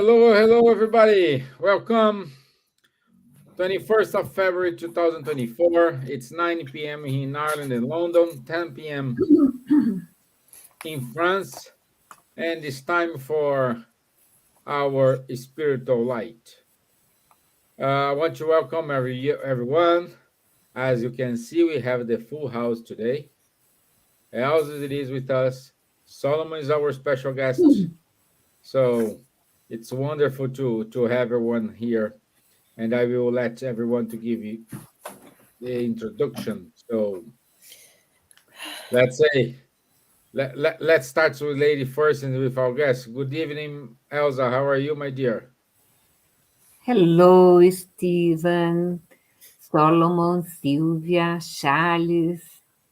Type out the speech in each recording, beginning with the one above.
Hello, everybody. Welcome. 21st of February 2024. It's 9 p.m. in Ireland and London, 10 p.m. in France, and it's time for our spiritual light. I want to welcome everyone. As you can see, we have the full house today. Elsa is with us. Solomon is our special guest. So it's wonderful to have everyone here. And I will let everyone to give you the introduction. So let's say let's start with lady first and with our guest. Good evening, Elsa. How are you, my dear? Hello, Stevan, Solomon, Silvia, Charles,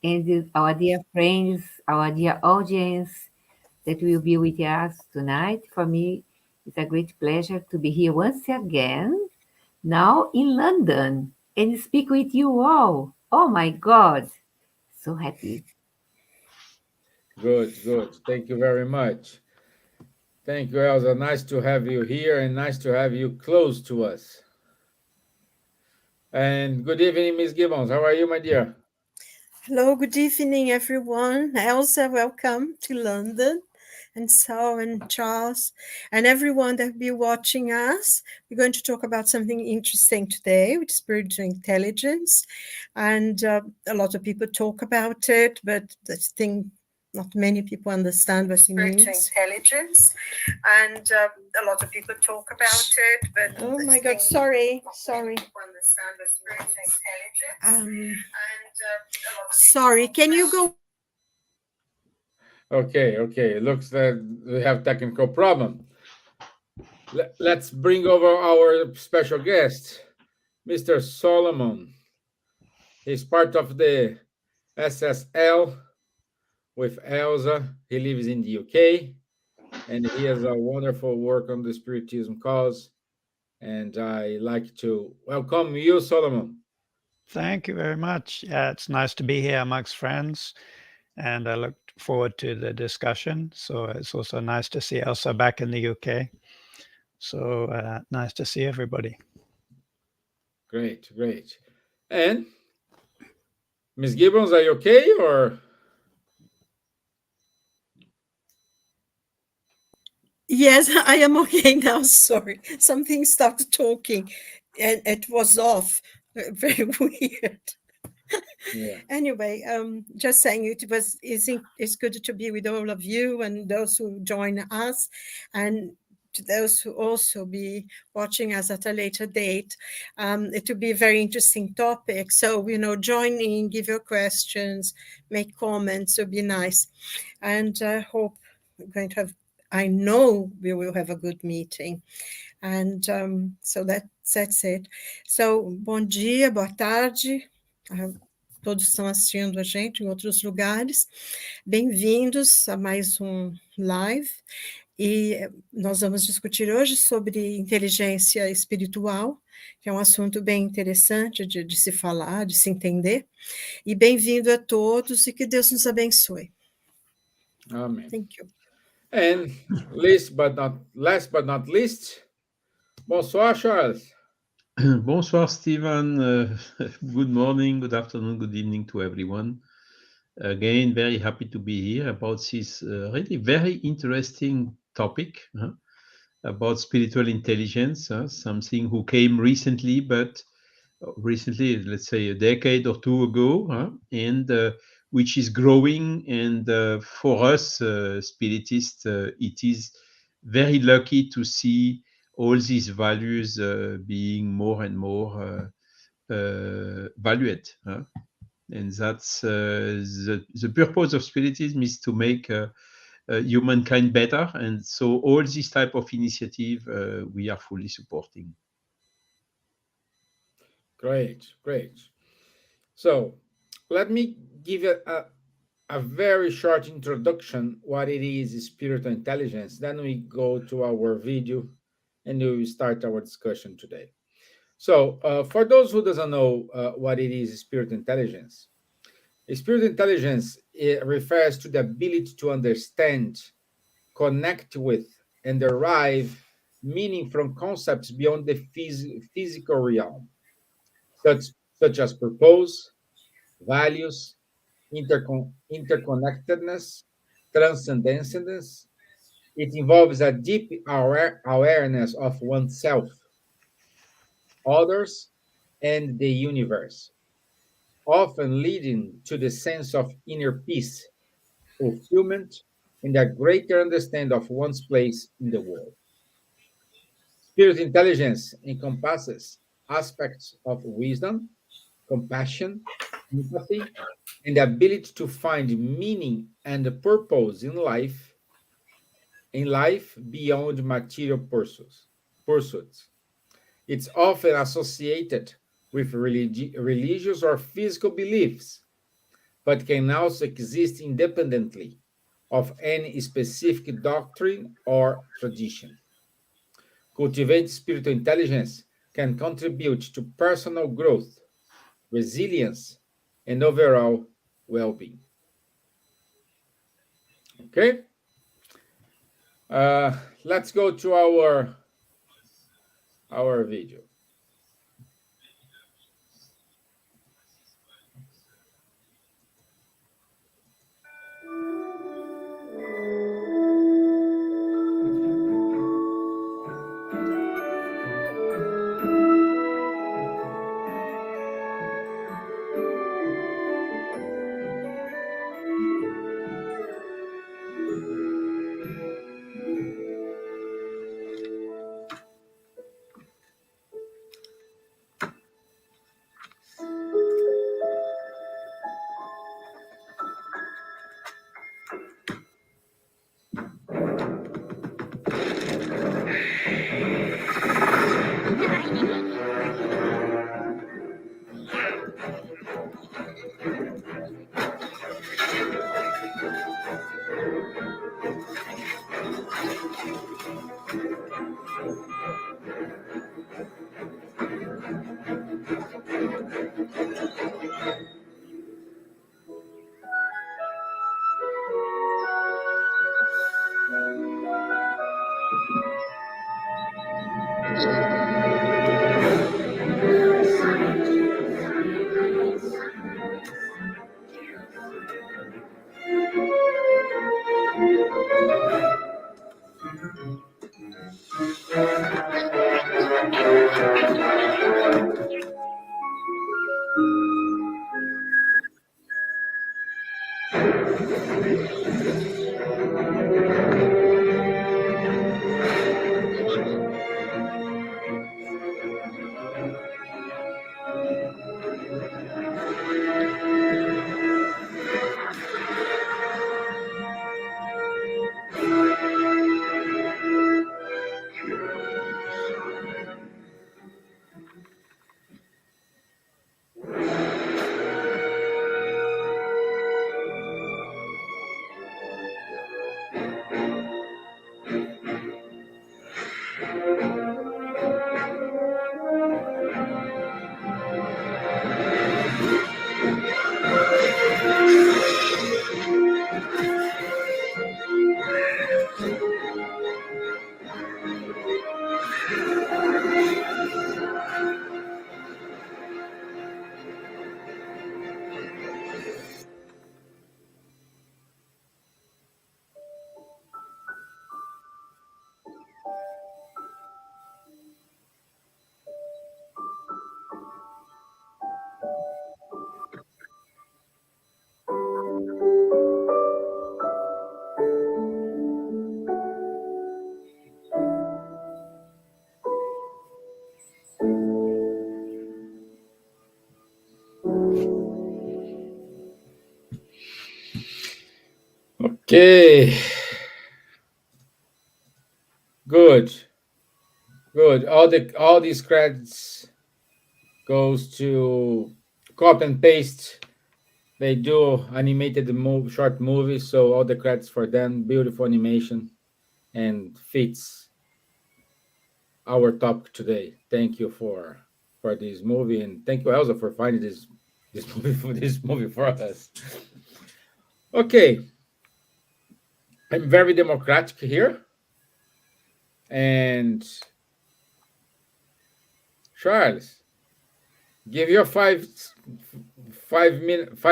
and our dear friends, our dear audience that will be with us tonight. For me, it's a great pleasure to be here once again, now in London, and speak with you all. Oh my God, so happy. Good. Thank you very much. Thank you, Elsa. Nice to have you here and nice to have you close to us. And good evening, Miss Gibbons. How are you, my dear? Hello, good evening, everyone. Elsa, welcome to London. And Charles, and everyone that will be watching us. We're going to talk about something interesting today, which is spiritual intelligence. And a lot of people talk about it, but the thing not many people understand what it means. Spiritual intelligence, and a lot of people talk about it, but oh my God, sorry. understand what spiritual intelligence. Sorry, can you go? Okay. It looks that we have technical problem. Let's bring over our special guest, Mr. Solomon. He's part of the SSL with Elsa. He lives in the UK, and he has a wonderful work on the Spiritism cause. And I like to welcome you, Solomon. Thank you very much. Yeah, it's nice to be here amongst friends, and I look forward to the discussion. So it's also nice to see Elsa back in the UK. So nice to see everybody. Great. And Miss Gibbons, are you okay or? Yes, I am okay now. Sorry, something started talking, and it was off. Very weird. Yeah. Anyway, just saying it's good to be with all of you and those who join us, and to those who also be watching us at a later date. It will be a very interesting topic. So, join in, give your questions, make comments. It'll be nice. And I hope we're going to have, I know we will have a good meeting. And so that's it. So, bom dia, boa tarde. Todos estão assistindo a gente em outros lugares. Bem-vindos a mais um live. E nós vamos discutir hoje sobre inteligência espiritual, que é um assunto bem interessante de se falar, de se entender. E bem-vindo a todos e que Deus nos abençoe. Amen. Thank you. And last but not least, bonsoir, Charles. Bonsoir, Stevan. Good morning, good afternoon, good evening to everyone. Again, very happy to be here about this really very interesting topic about spiritual intelligence, something who came recently, let's say a decade or two ago, and which is growing. And for us, spiritists, it is very lucky to see all these values being more and more valued. And that's the purpose of spiritism is to make humankind better. And so all this type of initiative we are fully supporting. Great. So let me give a very short introduction what it is spiritual intelligence. Then we go to our video and we will start our discussion today. So for those who doesn't know what it is spiritual intelligence, spiritual intelligence, it refers to the ability to understand, connect with, and derive meaning from concepts beyond the physical realm, such as purpose, values, interconnectedness, transcendence. It involves a deep awareness of oneself, others, and the universe, often leading to the sense of inner peace, fulfillment, and a greater understanding of one's place in the world. Spirit intelligence encompasses aspects of wisdom, compassion, empathy, and the ability to find meaning and purpose in life beyond material pursuits. It's often associated with religious or physical beliefs, but can also exist independently of any specific doctrine or tradition. Cultivating spiritual intelligence can contribute to personal growth, resilience, and overall well being. Okay? Let's go to our video. Okay. Good. Good. All these credits goes to copy and paste. They do animated short movies, so all the credits for them. Beautiful animation and fits our topic today. Thank you for this movie, and thank you, Elsa, for finding this movie for us. Okay, I'm very democratic here. And Charles, give your five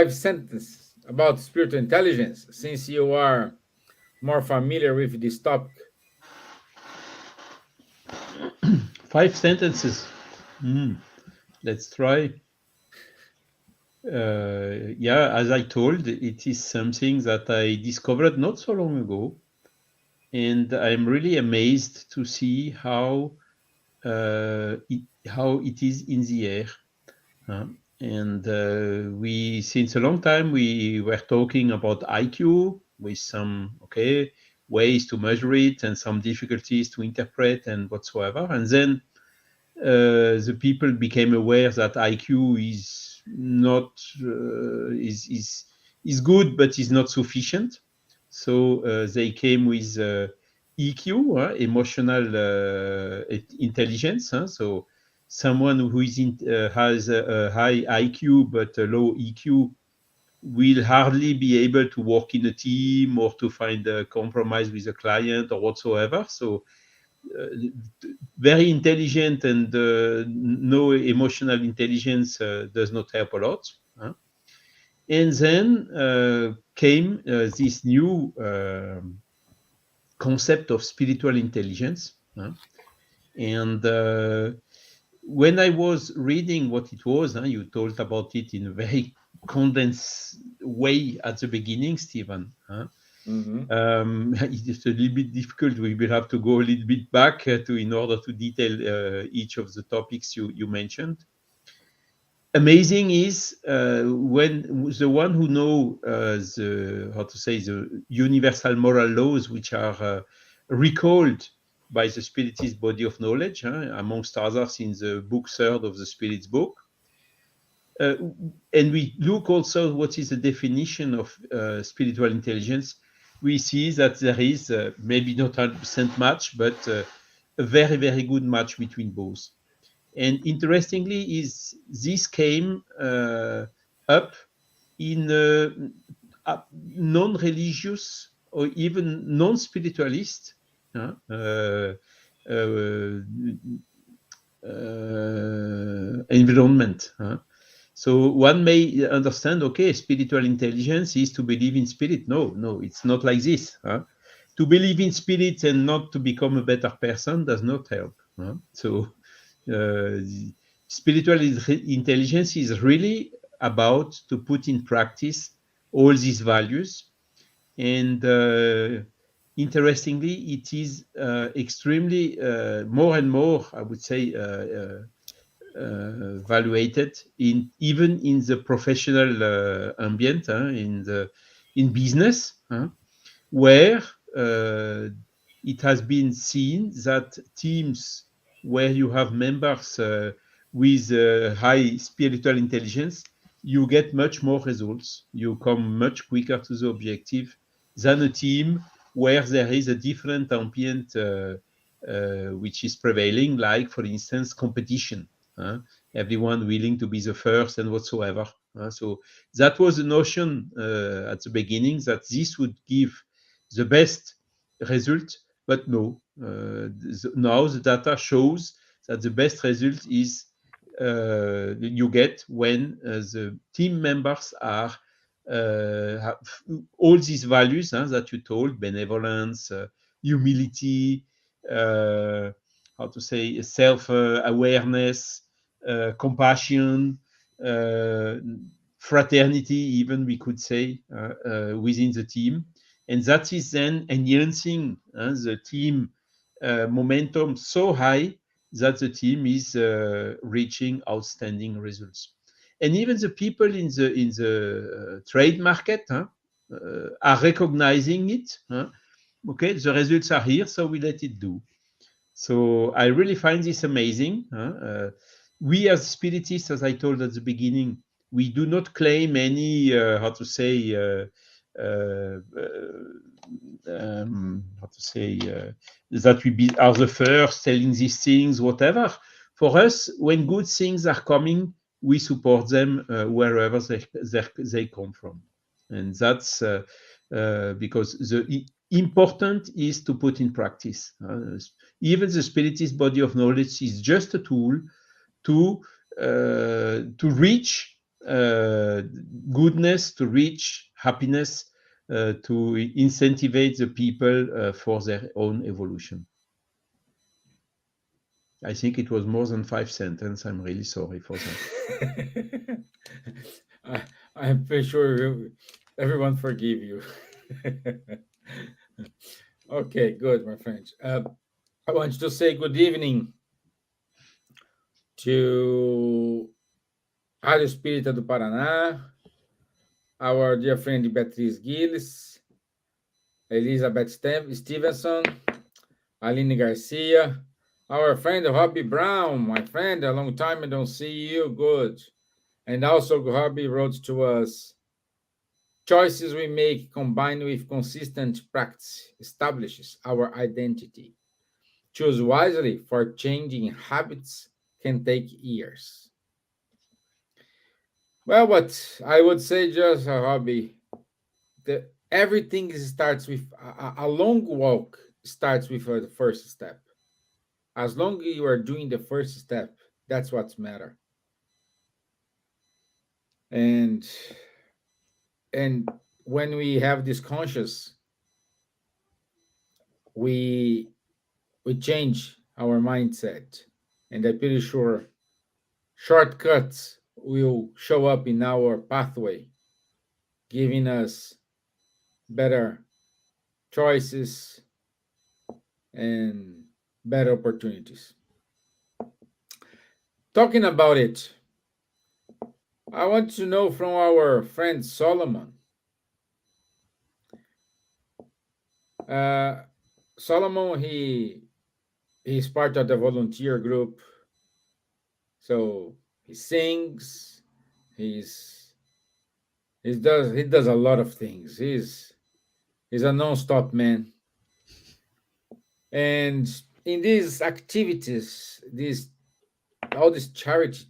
sentences about spiritual intelligence, since you are more familiar with this topic. 5 sentences. Let's try. Yeah, as I told, it is something that I discovered not so long ago, and I'm really amazed to see how it is in the air. And we, since a long time, we were talking about IQ with some ways to measure it and some difficulties to interpret and whatsoever. And then the people became aware that IQ is not is good, but is not sufficient. So they came with EQ, emotional intelligence. So someone who has a high IQ but a low EQ will hardly be able to work in a team or to find a compromise with a client or whatsoever. So very intelligent and no emotional intelligence does not help a lot. And then came this new concept of spiritual intelligence. And when I was reading what it was, you told about it in a very condensed way at the beginning, Stevan. It's a little bit difficult. We will have to go a little bit back in order to detail each of the topics you mentioned. Amazing is when the one who know the universal moral laws, which are recalled by the Spiritist body of knowledge, amongst others in the book 3rd of the Spirit's book. And we look also what is the definition of spiritual intelligence. We see that there is maybe not 100% match, but a very, very good match between both. And interestingly, is this came up in non-religious or even non-spiritualist environment. So one may understand, okay, spiritual intelligence is to believe in spirit. No, it's not like this. To believe in spirit and not to become a better person does not help. So spiritual intelligence is really about to put in practice all these values. And interestingly, it is extremely more and more, I would say, evaluated even in the professional ambient, in business, where it has been seen that teams where you have members with high spiritual intelligence, you get much more results. You come much quicker to the objective than a team where there is a different ambient which is prevailing, like, for instance, competition. Everyone willing to be the first and whatsoever. So that was the notion at the beginning, that this would give the best result, but no. Now the data shows that the best result is you get when the team members are have all these values that you told: benevolence, humility, how to say, self-awareness, compassion, fraternity, even we could say, within the team. And that is then enhancing the team momentum so high that the team is reaching outstanding results. And even the people in the trade market are recognizing it. Okay, the results are here, so we let it do. So I really find this amazing. We as spiritists, as I told at the beginning, we do not claim any, that we are the first selling these things, whatever. For us, when good things are coming, we support them wherever they come from. And that's because the important is to put in practice. even the spiritist body of knowledge is just a tool to reach goodness, to reach happiness, to incentivize the people for their own evolution. I think it was more than 5 sentences. I'm really sorry for that. I'm pretty sure everyone forgive you. Okay, good, my friends. I want to say good evening to Rádio Espírita do Paraná, our dear friend Beatriz Gilles, Elizabeth Stevenson, Aline Garcia, our friend Robbie Brown, my friend, a long time I don't see you, good. And also Robbie wrote to us, choices we make combined with consistent practice establishes our identity. Choose wisely, for changing habits can take years. Well, what I would say, just a hobby, that everything starts with a long walk starts with the first step. As long as you are doing the first step, that's what's matter. And when we have this conscious, we change our mindset, and I'm pretty sure shortcuts will show up in our pathway, giving us better choices and better opportunities. Talking about it, I want to know from our friend Solomon. Solomon, he's part of the volunteer group, so he sings. He does a lot of things. He's a non-stop man. And in these activities, all this charity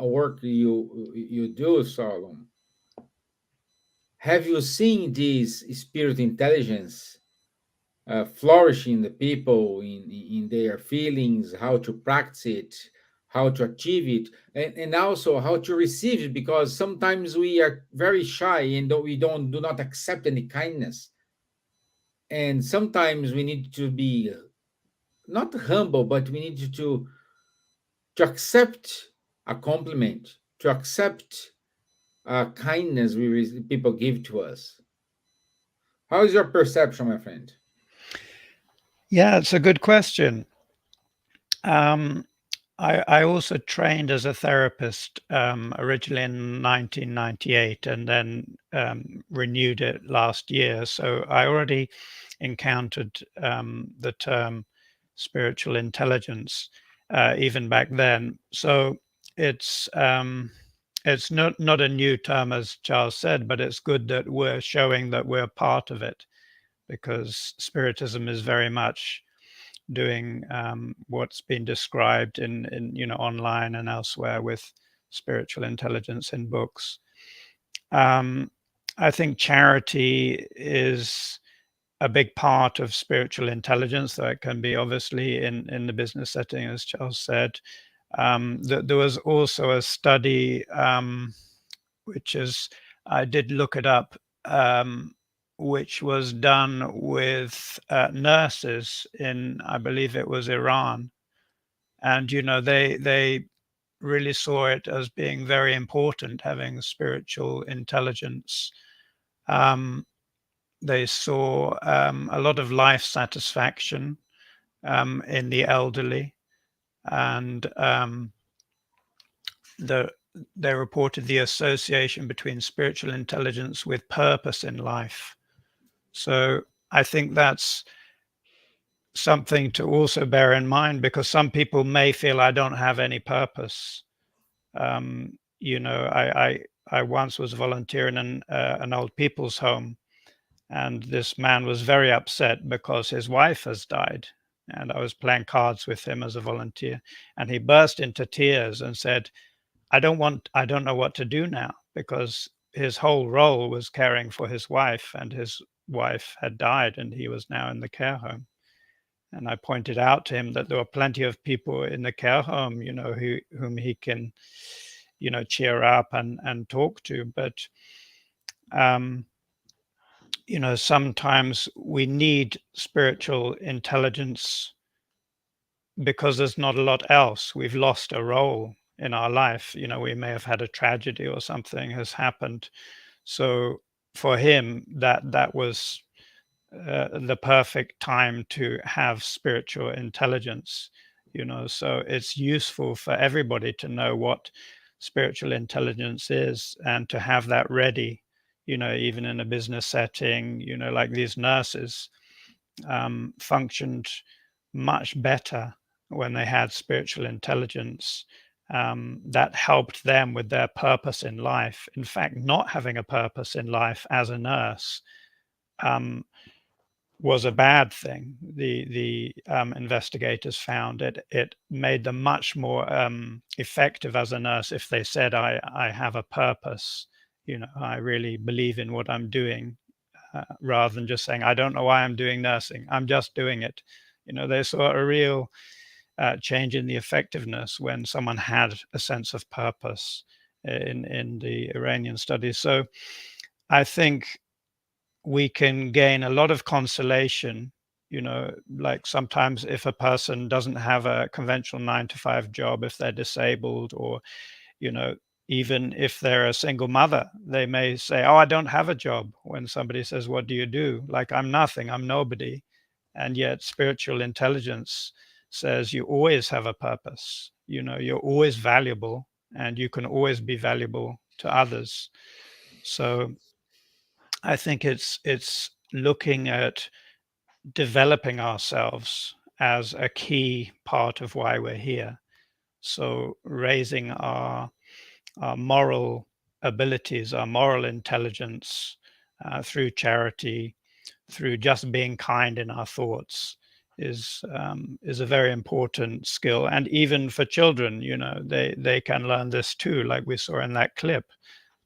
work you do, Solomon, have you seen this spirit intelligence flourishing the people in their feelings, how to practice it, how to achieve it, and also how to receive it? Because sometimes we are very shy and we do not accept any kindness, and sometimes we need to be not humble, but we need to accept a compliment, to accept kindness people give to us. How is your perception, my friend? Yeah, it's a good question. I also trained as a therapist originally in 1998 and then renewed it last year. So I already encountered the term spiritual intelligence even back then. So it's not a new term, as Charles said, but it's good that we're showing that we're part of it, because Spiritism is very much doing what's been described in online and elsewhere with spiritual intelligence in books. I think charity is a big part of spiritual intelligence, though it can be obviously in the business setting, as Charles said. There was also a study, which is, I did look it up, which was done with nurses in, I believe it was Iran. And, they really saw it as being very important, having spiritual intelligence. They saw a lot of life satisfaction in the elderly, and they reported the association between spiritual intelligence with purpose in life. So I think that's something to also bear in mind, because some people may feel, I don't have any purpose. I once was volunteering in an old people's home, and this man was very upset because his wife has died. And I was playing cards with him as a volunteer, and he burst into tears and said, I don't know what to do now, because his whole role was caring for his wife, and his wife had died and he was now in the care home. And I pointed out to him that there were plenty of people in the care home, you know, whom he can, you know, cheer up and talk to. But, you know, sometimes we need spiritual intelligence because there's not a lot else. We've lost a role in our life. You know, we may have had a tragedy or something has happened. So for him, that was the perfect time to have spiritual intelligence, you know. So it's useful for everybody to know what spiritual intelligence is and to have that ready, you know, even in a business setting, you know, like these nurses functioned much better when they had spiritual intelligence. That helped them with their purpose in life. In fact, not having a purpose in life as a nurse was a bad thing. The investigators found it made them much more effective as a nurse if they said, I have a purpose, you know, I really believe in what I'm doing, rather than just saying, I don't know why I'm doing nursing, I'm just doing it. You know, they saw a real change in the effectiveness when someone had a sense of purpose in the Iranian studies. So I think we can gain a lot of consolation, you know, like sometimes if a person doesn't have a conventional 9-to-5 job, if they're disabled, or, you know, even if they're a single mother, they may say, oh, I don't have a job. When somebody says, what do you do? Like, I'm nothing, I'm nobody. And yet spiritual intelligence says you always have a purpose, you know, you're always valuable and you can always be valuable to others. So I think it's looking at developing ourselves as a key part of why we're here. So raising our moral abilities, our moral intelligence, through charity, through just being kind in our thoughts, is a very important skill. And even for children, you know, they can learn this too, like we saw in that clip.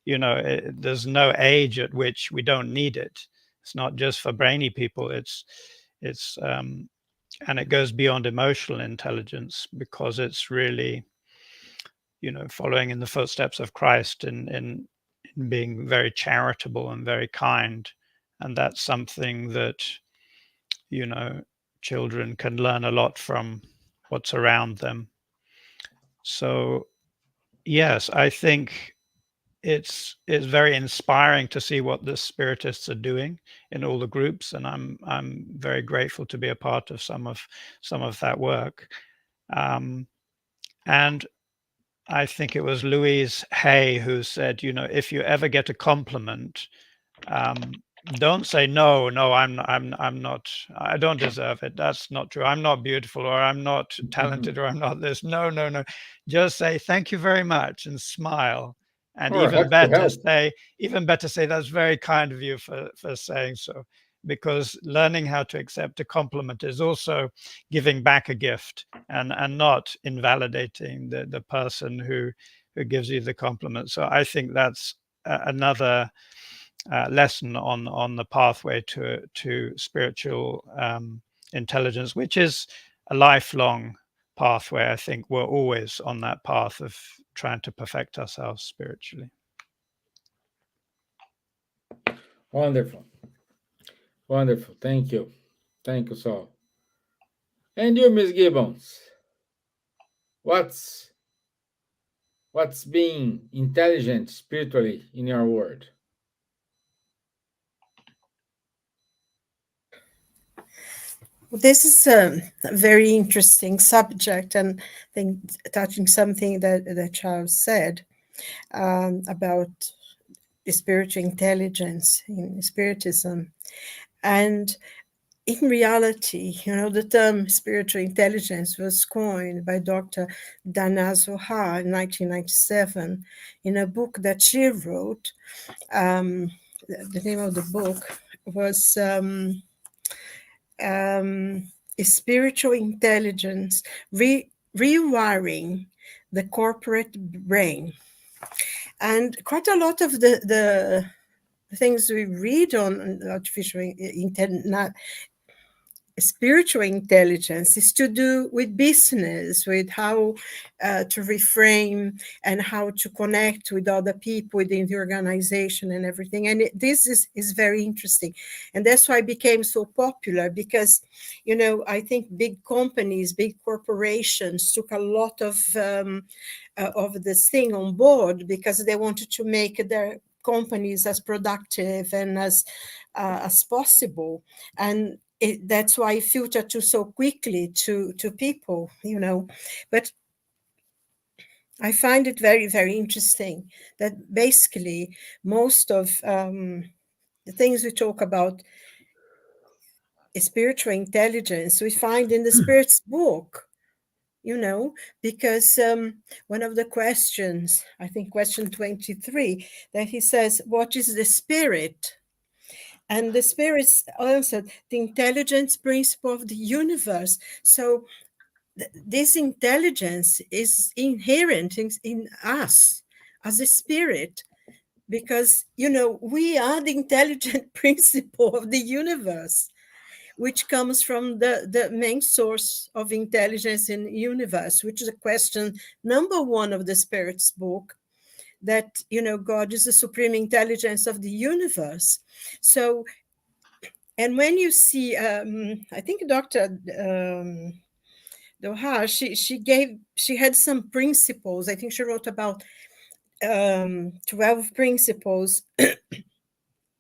You know, there's no age at which we don't need it. It's not just for brainy people. It's and it goes beyond emotional intelligence, because it's really, you know, following in the footsteps of Christ in being very charitable and very kind. And that's something that, you know, children can learn a lot from what's around them. So yes, I think it's very inspiring to see what the spiritists are doing in all the groups, and I'm very grateful to be a part of some of that work. And I think it was Louise Hay who said, you know, if you ever get a compliment, don't say no, I'm not, I don't deserve it. That's not true. I'm not beautiful, or I'm not talented, or I'm not this. No. Just say thank you very much and smile. And Or even have to better help. say that's very kind of you for saying so, because learning how to accept a compliment is also giving back a gift, and not invalidating the person who gives you the compliment. So I think that's another lesson on the pathway to spiritual intelligence, which is a lifelong pathway. I think we're always on that path of trying to perfect ourselves spiritually. Wonderful. Wonderful. Thank you. Thank you, so. And you, Miss Gibbons, what's being intelligent spiritually in your word? This is a very interesting subject, and I think touching something that Charles said about the spiritual intelligence in Spiritism. And in reality, you know, the term spiritual intelligence was coined by Dr. Dana Zohar in 1997 in a book that she wrote. The name of the book was Spiritual Intelligence, Rewiring the Corporate Brain. And quite a lot of the things we read on artificial intelligence, spiritual intelligence is to do with business, with how to reframe and how to connect with other people within the organization and everything. And this is very interesting. And that's why it became so popular, because, you know, I think big companies, big corporations took a lot of this thing on board because they wanted to make their companies as productive and as possible. And that's why it filtered to so quickly to people, you know. But I find it very, very interesting that basically most of the things we talk about spiritual intelligence we find in the Spirit's book, you know, because one of the questions, I think question 23, that he says, what is the Spirit? And the Spirit's answered, the intelligence principle of the universe. So this intelligence is inherent in us as a spirit, because, you know, we are the intelligent principle of the universe, which comes from the main source of intelligence in the universe, which is a question number 1 of the Spirit's book, that, you know, God is the supreme intelligence of the universe. So, and when you see, I think Dr. Doha, she had some principles. I think she wrote about 12 principles.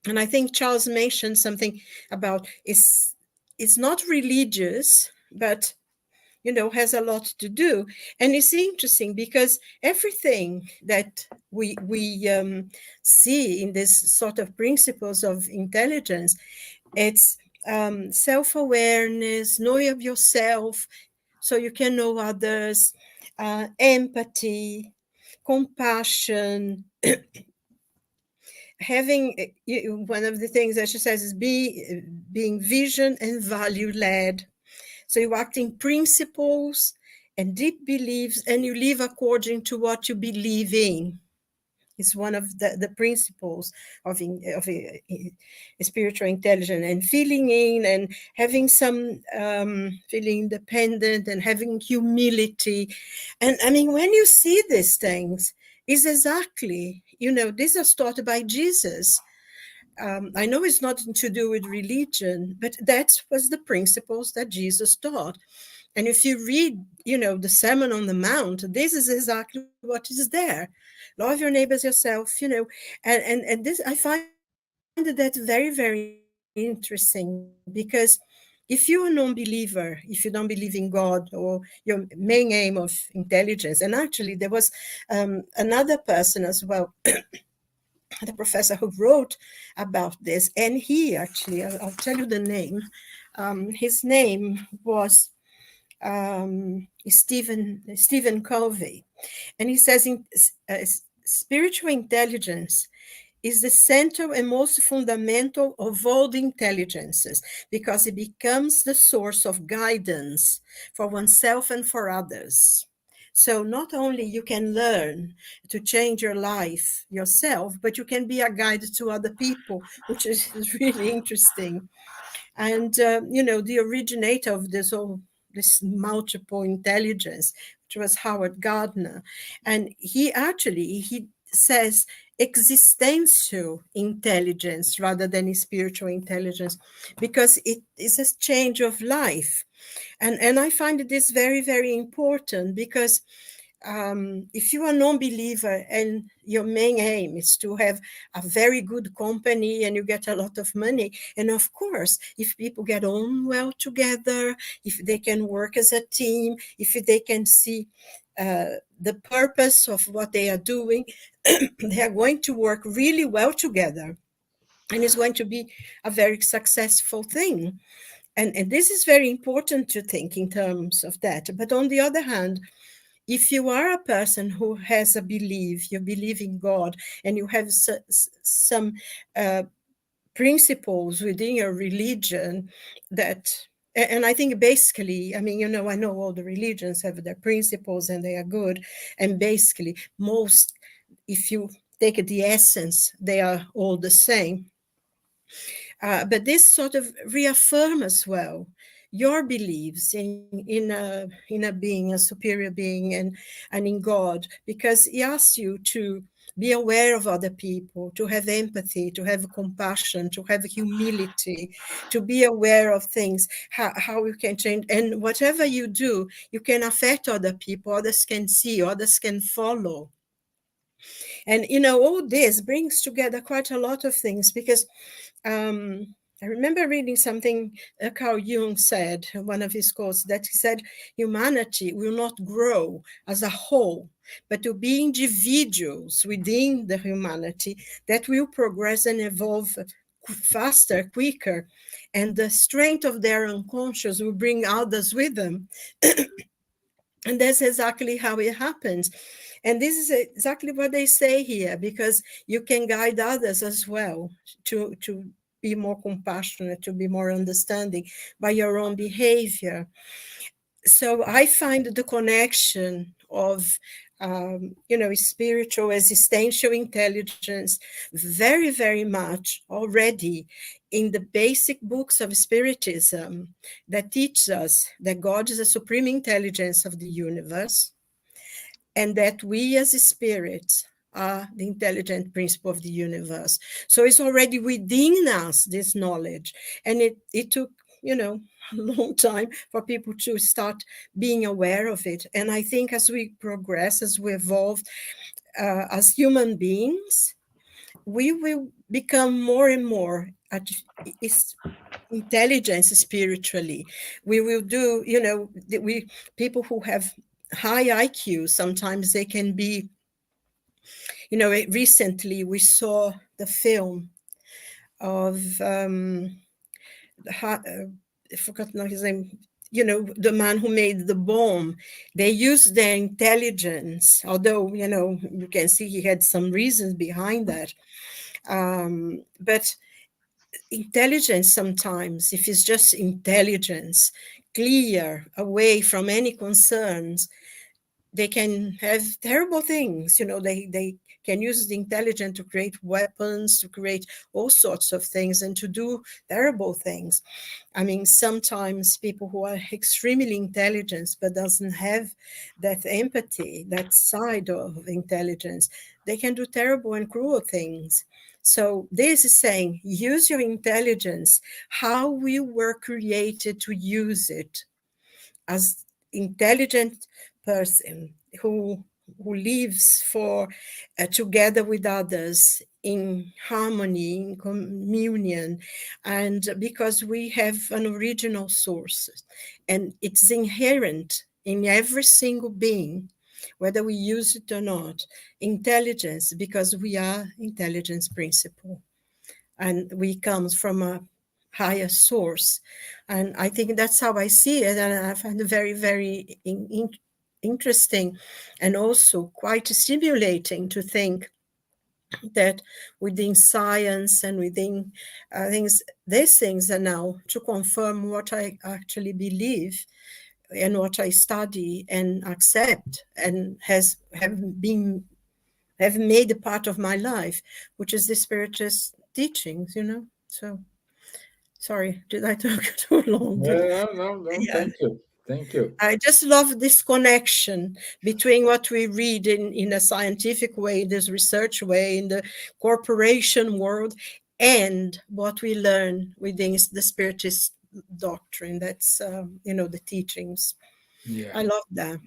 And I think Charles mentioned something about it's not religious, but, you know, has a lot to do. And it's interesting because everything that we see in this sort of principles of intelligence, it's self-awareness, knowing of yourself so you can know others, empathy, compassion, having, one of the things that she says is being vision and value led. So you act in principles and deep beliefs, and you live according to what you believe in. It's one of the principles of a spiritual intelligence, and feeling in and having some feeling independent and having humility. And I mean, when you see these things, is exactly, you know, these are taught by Jesus. I know it's nothing to do with religion, but that was the principles that Jesus taught. And if you read, you know, the Sermon on the Mount, this is exactly what is there. Love your neighbors yourself, you know, and this, I find that very, very interesting, because if you're a non-believer, if you don't believe in God, or your main aim of intelligence, and actually there was another person as well, the professor who wrote about this, and he actually, I'll tell you the name. His name was Stephen Covey, and he says spiritual intelligence is the central and most fundamental of all the intelligences, because it becomes the source of guidance for oneself and for others. So not only you can learn to change your life yourself, but you can be a guide to other people, which is really interesting. And, you know, the originator of this multiple intelligence, which was Howard Gardner. And he says existential intelligence rather than spiritual intelligence, because it is a change of life. And I find this very, very important, because if you are a non-believer and your main aim is to have a very good company and you get a lot of money, and of course, if people get on well together, if they can work as a team, if they can see the purpose of what they are doing, they are going to work really well together, and it's going to be a very successful thing. And this is very important to think in terms of that. But on the other hand, if you are a person who has a belief, you believe in God, and you have some principles within your religion that, and I think basically, I mean, you know, I know all the religions have their principles and they are good. And basically most, if you take the essence, they are all the same. But this sort of reaffirms as well, your beliefs in a being, a superior being, and in God, because he asks you to be aware of other people, to have empathy, to have compassion, to have humility, to be aware of things, how you can change. And whatever you do, you can affect other people, others can see, others can follow. And, all this brings together quite a lot of things, because I remember reading something Carl Jung said, one of his quotes, that he said, humanity will not grow as a whole, but to be individuals within the humanity that will progress and evolve faster, quicker, and the strength of their unconscious will bring others with them. And that's exactly how it happens. And this is exactly what they say here, because you can guide others as well to be more compassionate, to be more understanding by your own behavior. So I find the connection of spiritual existential intelligence very, very much already in the basic books of Spiritism that teach us that God is the supreme intelligence of the universe, and that we as spirits are the intelligent principle of the universe. So it's already within us, this knowledge. And it took, a long time for people to start being aware of it. And I think as we progress, as we evolve as human beings, we will become more and more intelligence spiritually. We will do, people who have high IQ, sometimes they can be, recently we saw the film of, I forgot now his name, the man who made the bomb. They used their intelligence, although, you can see he had some reasons behind that. But intelligence sometimes, if it's just intelligence, clear, away from any concerns, they can have terrible things. They can use the intelligence to create weapons, to create all sorts of things, and to do terrible things. I mean, sometimes people who are extremely intelligent but doesn't have that empathy, that side of intelligence, they can do terrible and cruel things. So this is saying, use your intelligence how we were created to use it, as intelligent person who lives for together with others in harmony, in communion, and because we have an original source, and it's inherent in every single being, whether we use it or not, intelligence, because we are intelligence principle, and we comes from a higher source. And I think that's how I see it, and I find it very, very interesting, and also quite stimulating to think that within science and within these things are now to confirm what I actually believe and what I study and accept, and have made a part of my life, which is the spiritist teachings, So, sorry, did I talk too long? No. Yeah. Thank you. I just love this connection between what we read in a scientific way, this research way, in the corporation world, and what we learn within the Spiritist doctrine. That's, the teachings. Yeah. I love that.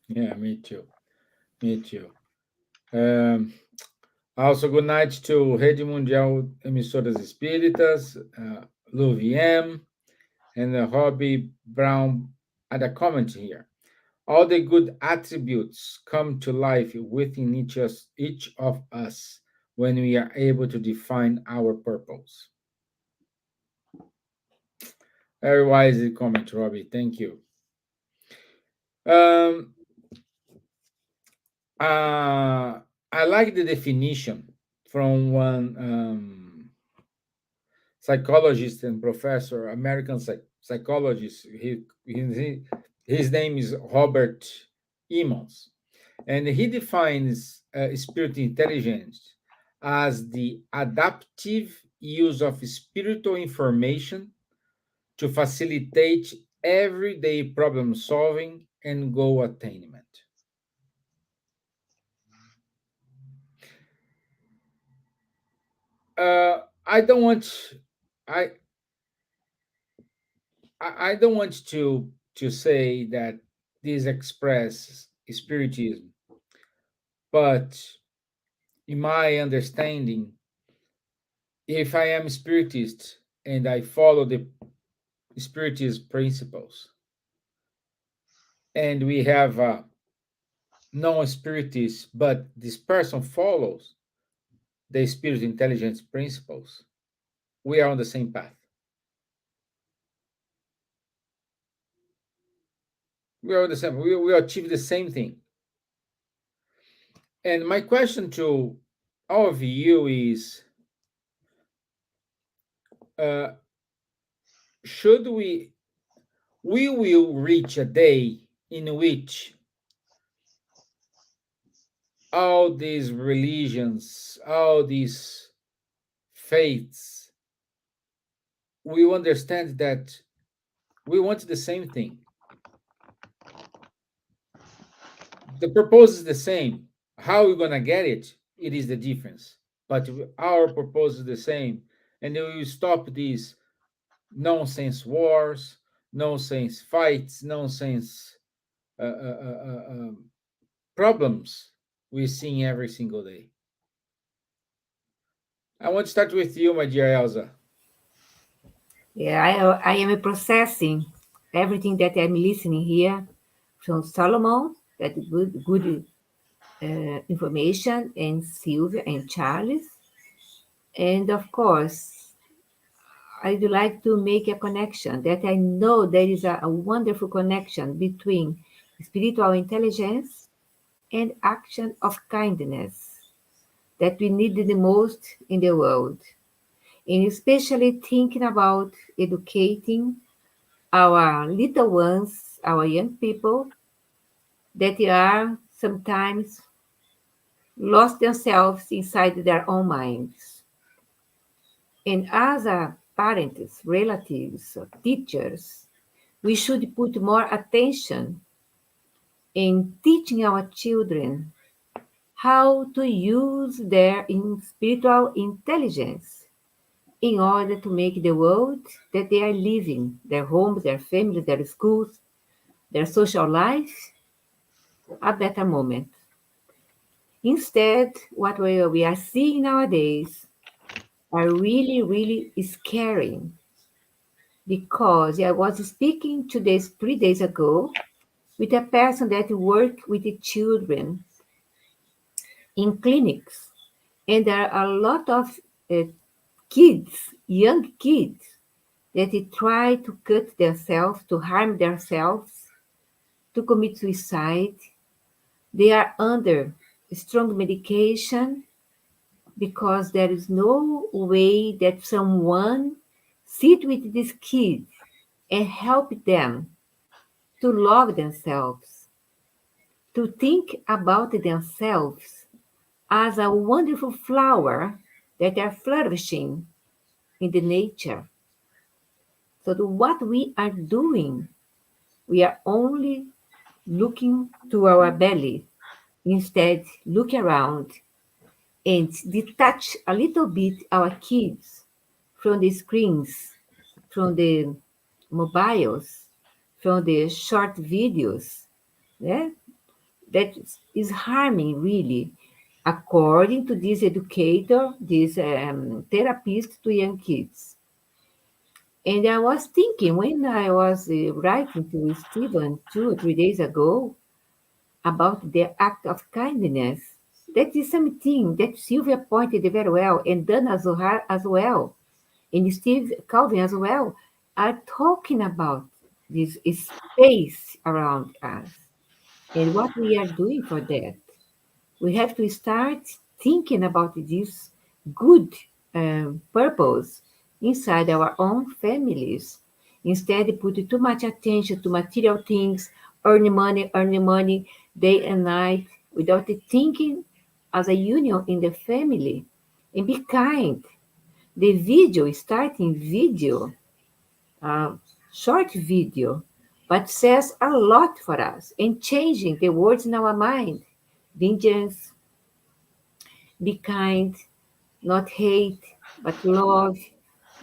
Yeah, me too. Also, good night to Rede Mundial Emissoras Espíritas, Luviem, and Robbie Brown at a comment here. All the good attributes come to life within each of us when we are able to define our purpose. Very wise comment, Robbie. Thank you. I like the definition from one psychologist and professor, American psychologist. His name is Robert Emmons, and he defines spirit intelligence as the adaptive use of spiritual information to facilitate everyday problem solving and goal attainment. I don't want I I don't want to say that this express spiritism, but in my understanding, if I am spiritist and I follow the spiritist principles, and we have non-spiritist, but this person follows the spirit intelligence principles, we are on the same path. We are on the same. We achieve the same thing. And my question to all of you is: uh, should we will reach a day in which all these religions, all these faiths, we understand that we want the same thing. The purpose is the same. How we're gonna get it, it is the difference. But our purpose is the same, and we will stop these nonsense wars, nonsense fights, nonsense problems we're seeing every single day. I want to start with you, my dear Elsa. Yeah, I am processing everything that I'm listening here from Solomon, that good information, and Silvia and Charles. And of course, I'd like to make a connection that I know there is a wonderful connection between spiritual intelligence and action of kindness that we need the most in the world. And especially thinking about educating our little ones, our young people, that are sometimes lost themselves inside their own minds. And as a parents, relatives, teachers, we should put more attention in teaching our children how to use their spiritual intelligence in order to make the world that they are living, their homes, their families, their schools, their social life, a better moment. Instead, what we are seeing nowadays are really, really scary, because I was speaking 3 days ago with a person that worked with the children in clinics, and there are a lot of uh, kids, young kids, that they try to cut themselves, to harm themselves, to commit suicide. They are under strong medication because there is no way that someone sit with these kids and help them to love themselves, to think about themselves as a wonderful flower that are flourishing in the nature. So what we are doing, we are only looking to our belly. Instead, look around and detach a little bit our kids from the screens, from the mobiles, from the short videos, yeah? That is harming really, according to this educator, this therapist to young kids. And I was thinking when I was writing to Stevan 2 or 3 days ago about the act of kindness, that is something that Silvia pointed very well, and Dana Zohar as well, and Steve Calvin as well, are talking about this space around us and what we are doing for that. We have to start thinking about this good purpose inside our own families. Instead, put too much attention to material things, earning money day and night, without thinking as a union in the family. And be kind. The video, starting video, short video, but says a lot for us in changing the words in our mind. Vengeance, be kind, not hate, but love.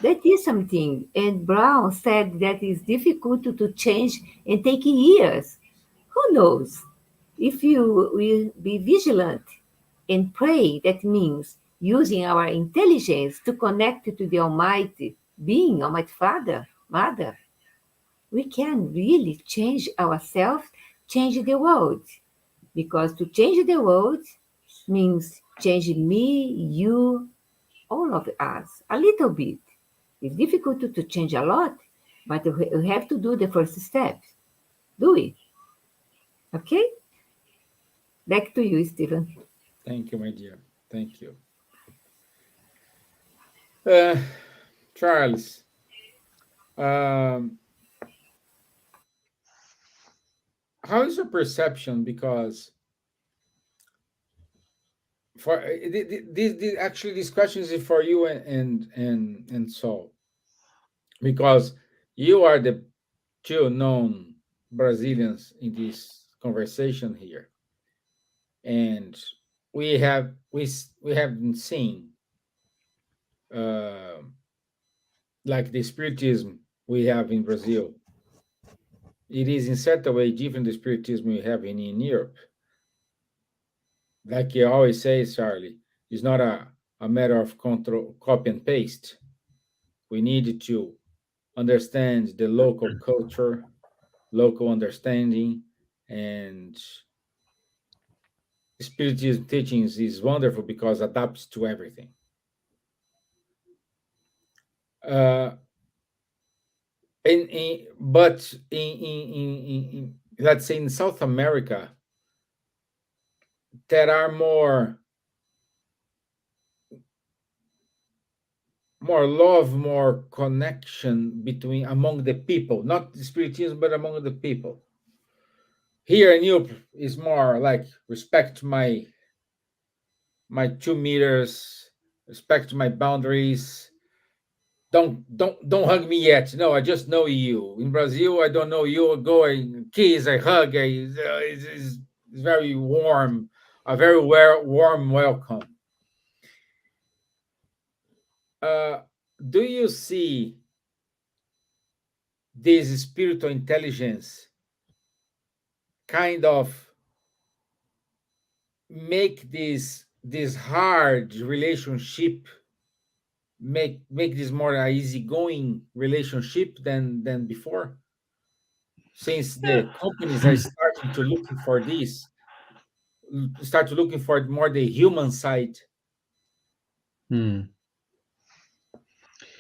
That is something. And Brown said that is difficult to change and take years. Who knows? If you will be vigilant and pray, that means using our intelligence to connect to the Almighty Being, Almighty Father, Mother, we can really change ourselves, change the world. Because to change the world means changing me, you, all of us, a little bit. It's difficult to change a lot, but we have to do the first steps. Do it. Okay? Back to you, Stevan. Thank you, my dear. Thank you. Charles, how is your perception? Because for actually this question is for you and Saul, because you are the two known Brazilians in this conversation here, and we haven't seen uh, like the spiritism we have in Brazil. It is in certain way different the spiritism we have in Europe. Like you always say, Charlie, it's not a matter of control, copy and paste. We need to understand the local culture, local understanding, and spiritism teachings is wonderful because it adapts to everything. Uh, but in let's say in South America, there are more love, more connection between among the people, not the spiritism, but among the people. Here in Europe is more like respect my 2 meters, respect my boundaries. Don't hug me yet. No, I just know you. In Brazil, I don't know you. I go, I kiss, I hug. It's very warm, a very warm welcome. Do you see this spiritual intelligence kind of make this hard relationship make this more a easygoing relationship than before, since the companies are starting to looking for this, start to looking for more the human side? Hmm.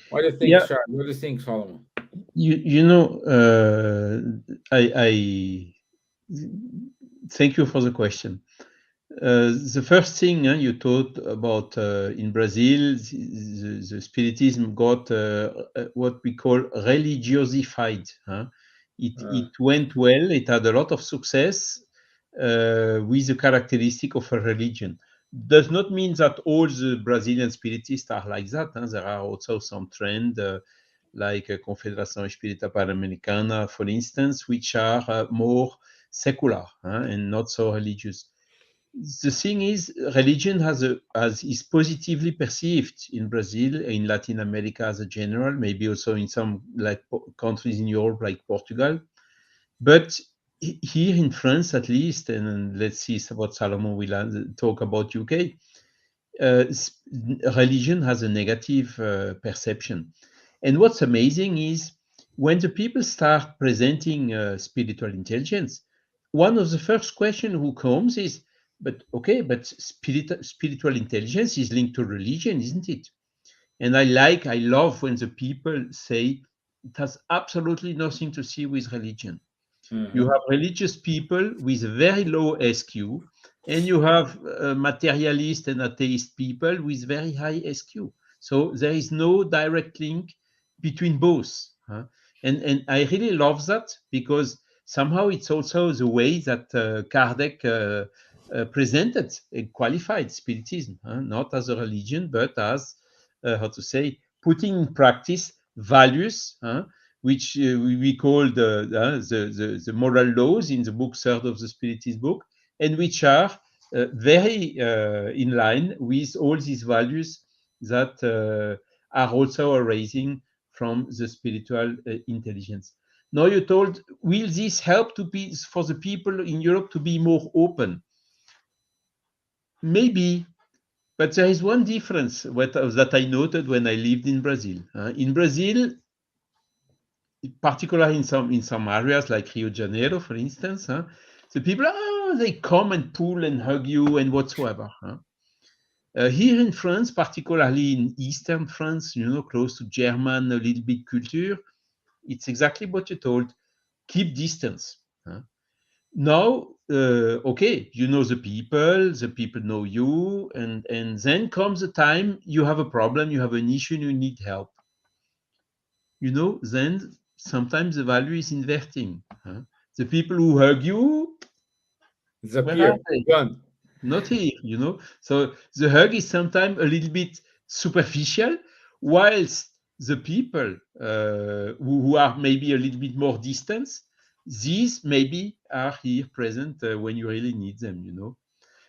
What do you think, Yeah, Charles? What do you think, Solomon? you know, I thank you for the question. The first thing you taught about in Brazil, the Spiritism got what we call religiosified. It went well. It had a lot of success with the characteristic of a religion. Does not mean that all the Brazilian Spiritists are like that. There are also some trend like Confederação Espírita Pan-Americana, for instance, which are more secular and not so religious. The thing is, religion is positively perceived in Brazil, in Latin America as a general, maybe also in some like countries in Europe like Portugal. But here in France, at least, and let's see what Salomon will talk about UK, religion has a negative perception. And what's amazing is when the people start presenting spiritual intelligence, one of the first questions who comes is, but spiritual intelligence is linked to religion, isn't it? And I love when the people say it has absolutely nothing to see with religion. You have religious people with very low SQ, and you have materialist and atheist people with very high SQ. So there is no direct link between both. And I really love that, because somehow it's also the way that Kardec presented and qualified Spiritism, not as a religion, but as, how to say, putting in practice values which we call the moral laws in the book Third of the Spiritist book, and which are very in line with all these values that are also arising from the spiritual intelligence. Now you told, will this help for the people in Europe to be more open? Maybe, but there is one difference that I noted when I lived in Brazil. In Brazil, particularly in some areas like Rio de Janeiro, for instance, the people, they come and pull and hug you and whatsoever. Here in France, particularly in Eastern France, close to German, a little bit culture, it's exactly what you told. Keep distance. Now, okay, you know the people know you, and then comes the time you have a problem, you have an issue, and you need help. Then sometimes the value is inverting. The people who hug you, where are they? Gone. Not here, So the hug is sometimes a little bit superficial, whilst the people who are maybe a little bit more distant, these maybe are here present when you really need them.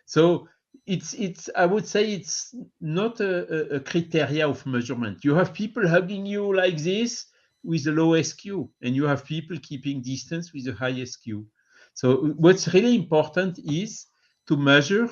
So it's I would say it's not a criteria of measurement. You have people hugging you like this with a low SQ, and you have people keeping distance with a high SQ. So what's really important is to measure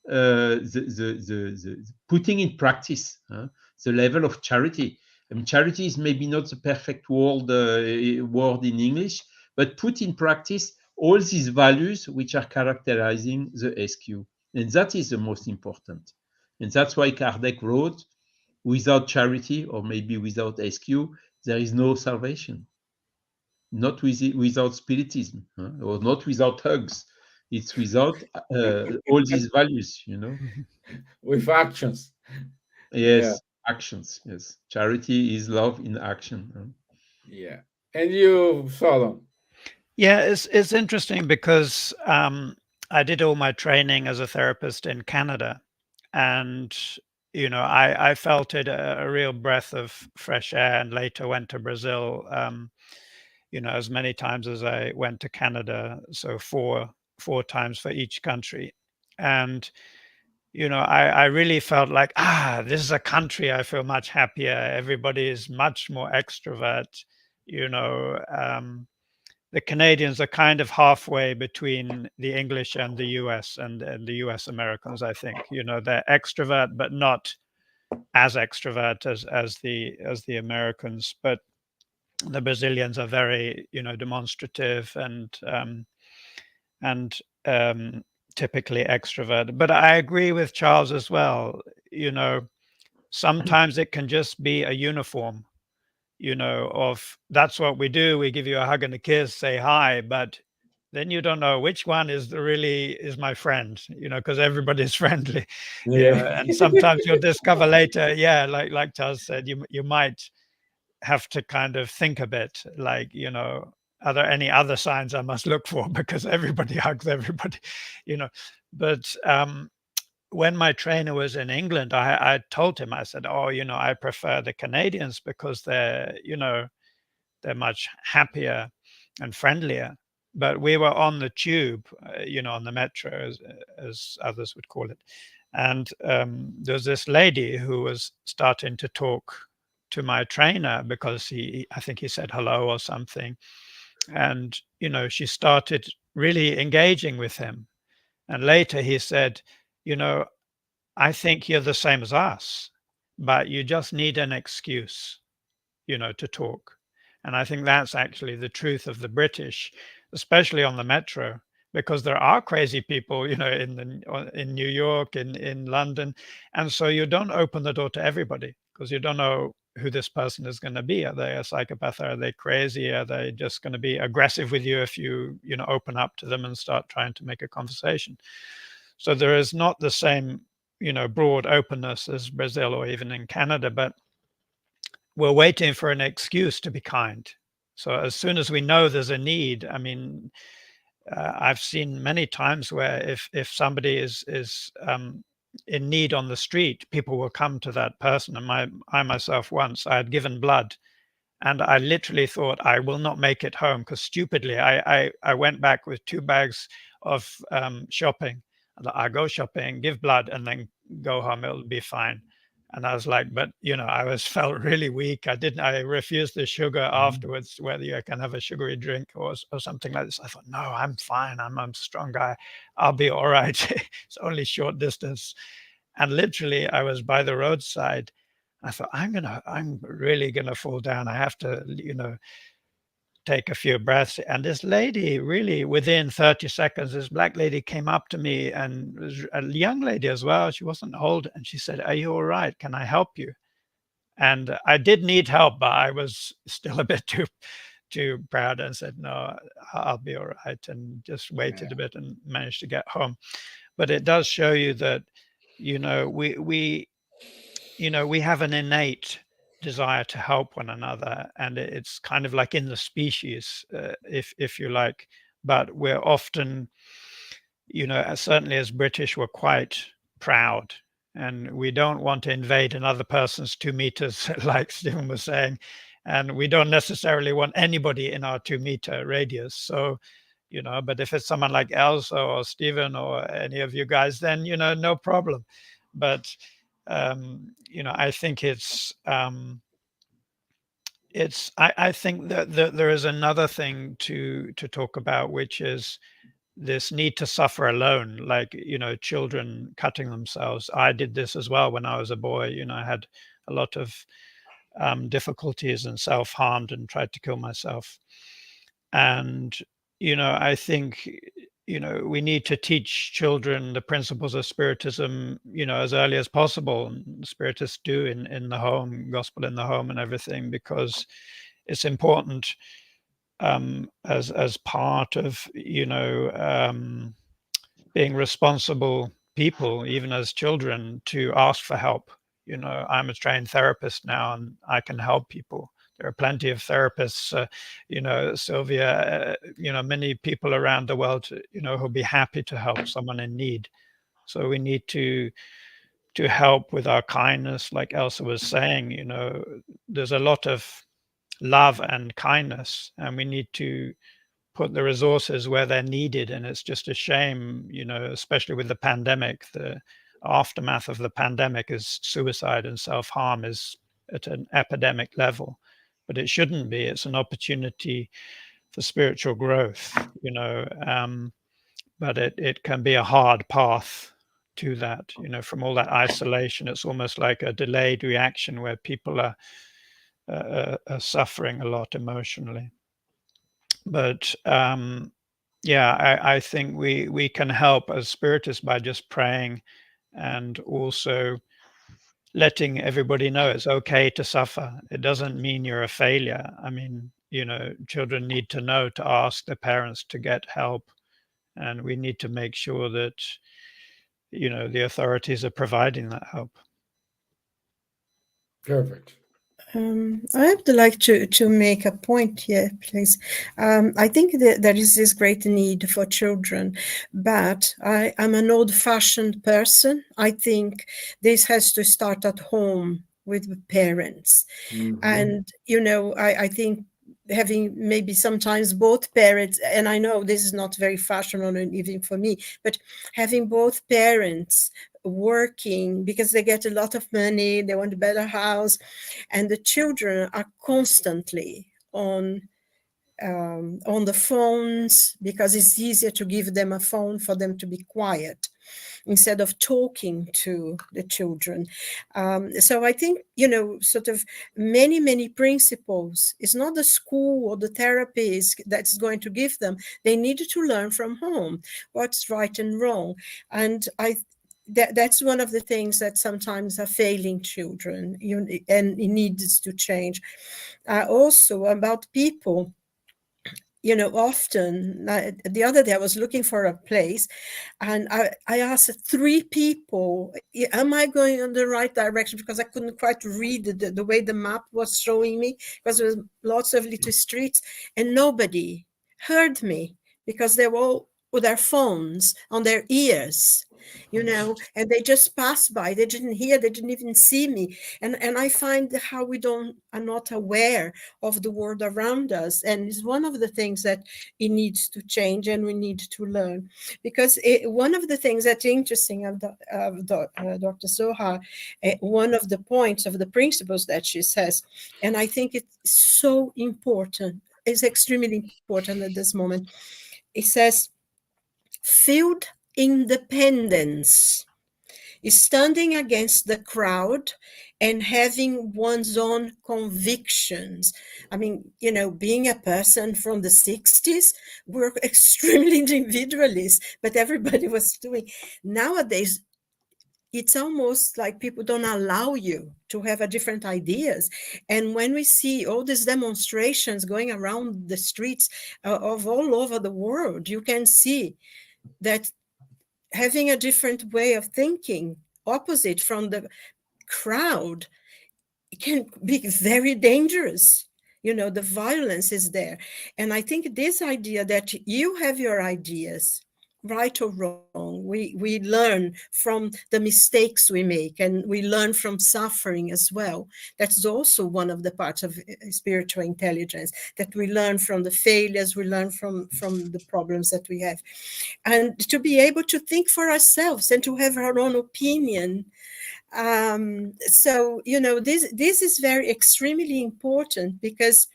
the putting in practice the level of charity. I mean, charity is maybe not the perfect word in English, but put in practice all these values which are characterizing the SQ. And that is the most important. And that's why Kardec wrote, without charity, or maybe without SQ, there is no salvation. Not without spiritism, or not without hugs. It's without all these values, With actions. Yes, actions. Yes, charity is love in action. Yeah. And you, Solon? Yeah, it's interesting because I did all my training as a therapist in Canada, and I felt it a real breath of fresh air, and later went to Brazil. As many times as I went to Canada, so four times for each country, and I really felt like this is a country I feel much happier. Everybody is much more extrovert. The Canadians are kind of halfway between the English and the US and the US Americans, I think. They're extrovert, but not as extrovert as the Americans. But the Brazilians are very, demonstrative and typically extrovert. But I agree with Charles as well. Sometimes it can just be a uniform. Of that's what we do. We give you a hug and a kiss, say hi, but then you don't know which one is my friend, because everybody's friendly. And sometimes you'll discover later, like Charles said, you might have to kind of think a bit, like, are there any other signs I must look for? Because everybody hugs everybody, But when my trainer was in England, I told him, I said, I prefer the Canadians because they're much happier and friendlier. But we were on the tube, on the metro, as others would call it. And there was this lady who was starting to talk to my trainer because I think he said hello or something. And, she started really engaging with him. And later he said, I think you're the same as us, but you just need an excuse, to talk. And I think that's actually the truth of the British, especially on the metro, because there are crazy people, in New York, in London. And so you don't open the door to everybody because you don't know who this person is going to be. Are they a psychopath? Are they crazy? Are they just going to be aggressive with you if you, open up to them and start trying to make a conversation? So there is not the same, broad openness as Brazil or even in Canada, but we're waiting for an excuse to be kind. So as soon as we know there's a need, I mean, I've seen many times where if somebody is in need on the street, people will come to that person. And I myself once, I had given blood, And I literally thought I will not make it home, because stupidly I went back with 2 bags of shopping. I go shopping, give blood, and then go home. It'll be fine. And I was like, but I felt really weak. I refused the sugar afterwards, whether you can have a sugary drink or something like this. I thought, no, I'm fine. I'm a strong guy. I'll be all right. It's only short distance. And literally I was by the roadside. I thought, I'm really gonna fall down. I have to, take a few breaths. And this lady, really within 30 seconds, this black lady came up to me, and was a young lady as well. She wasn't old, and she said, "Are you all right? Can I help you?" And I did need help, but I was still a bit too proud, and said, "No, I'll be all right," and just waited a bit and managed to get home. But it does show you that, we have an innate desire to help one another, and it's kind of like in the species, if you like. But we're often, certainly as British, we're quite proud, and we don't want to invade another person's 2 meters, like Stevan was saying, and we don't necessarily want anybody in our 2-meter radius. So, but if it's someone like Elsa or Stevan or any of you guys, then no problem. But I think I think that there is another thing to talk about, which is this need to suffer alone, like, children cutting themselves. I did this as well when I was a boy. I had a lot of difficulties and self-harmed and tried to kill myself. And, I think, we need to teach children the principles of Spiritism, as early as possible. And Spiritists do in the home, gospel in the home and everything, because it's important as part of, being responsible people, even as children, to ask for help. I'm a trained therapist now, and I can help people. There are plenty of therapists, Silvia, many people around the world, who'll be happy to help someone in need. So we need to help with our kindness, like Elsa was saying. There's a lot of love and kindness, and we need to put the resources where they're needed. And it's just a shame, especially with the pandemic, the aftermath of the pandemic is suicide and self-harm is at an epidemic level. But it shouldn't be. It's an opportunity for spiritual growth, but it can be a hard path to that, from all that isolation. It's almost like a delayed reaction where people are suffering a lot emotionally. But I think we can help as Spiritists by just praying, and also letting everybody know it's okay to suffer. It doesn't mean you're a failure. I mean, children need to know to ask their parents to get help, and we need to make sure that, the authorities are providing that help. Perfect. I would like to make a point here, please. I think that there is this great need for children, but I'm an old-fashioned person. I think this has to start at home with the parents. And, I think having maybe sometimes both parents, and I know this is not very fashionable even for me, but having both parents working, because they get a lot of money, they want a better house, and the children are constantly on the phones, because it's easier to give them a phone for them to be quiet instead of talking to the children. So I think, sort of many principles. It's not the school or the therapist that's going to give them. They need to learn from home what's right and wrong. And that's one of the things that sometimes are failing children, and it needs to change. Also about people, often, the other day I was looking for a place, and I asked 3 people, am I going in the right direction? Because I couldn't quite read the way the map was showing me, because there was lots of little streets, and nobody heard me, because they were all with their phones on their ears, you know, and they just pass by. They didn't hear, they didn't even see me. And I find how we are not aware of the world around us. And it's one of the things that it needs to change and we need to learn. Because one of the things that's interesting of Dr. Zohar, one of the points of the principles that she says, and I think it's so important, is extremely important at this moment. It says, field independence is standing against the crowd and having one's own convictions. I mean, you know, being a person from the 60s, we're extremely individualist, but everybody was doing. Nowadays, it's almost like people don't allow you to have a different ideas. And when we see all these demonstrations going around the streets of all over the world, you can see that having a different way of thinking, opposite from the crowd, it can be very dangerous. You know, the violence is there. And I think this idea that you have your ideas, right or wrong, we learn from the mistakes we make, and we learn from suffering as well. That's also one of the parts of spiritual intelligence, that we learn from the failures, we learn from the problems that we have. And to be able to think for ourselves and to have our own opinion. So, you know, this is very extremely important because,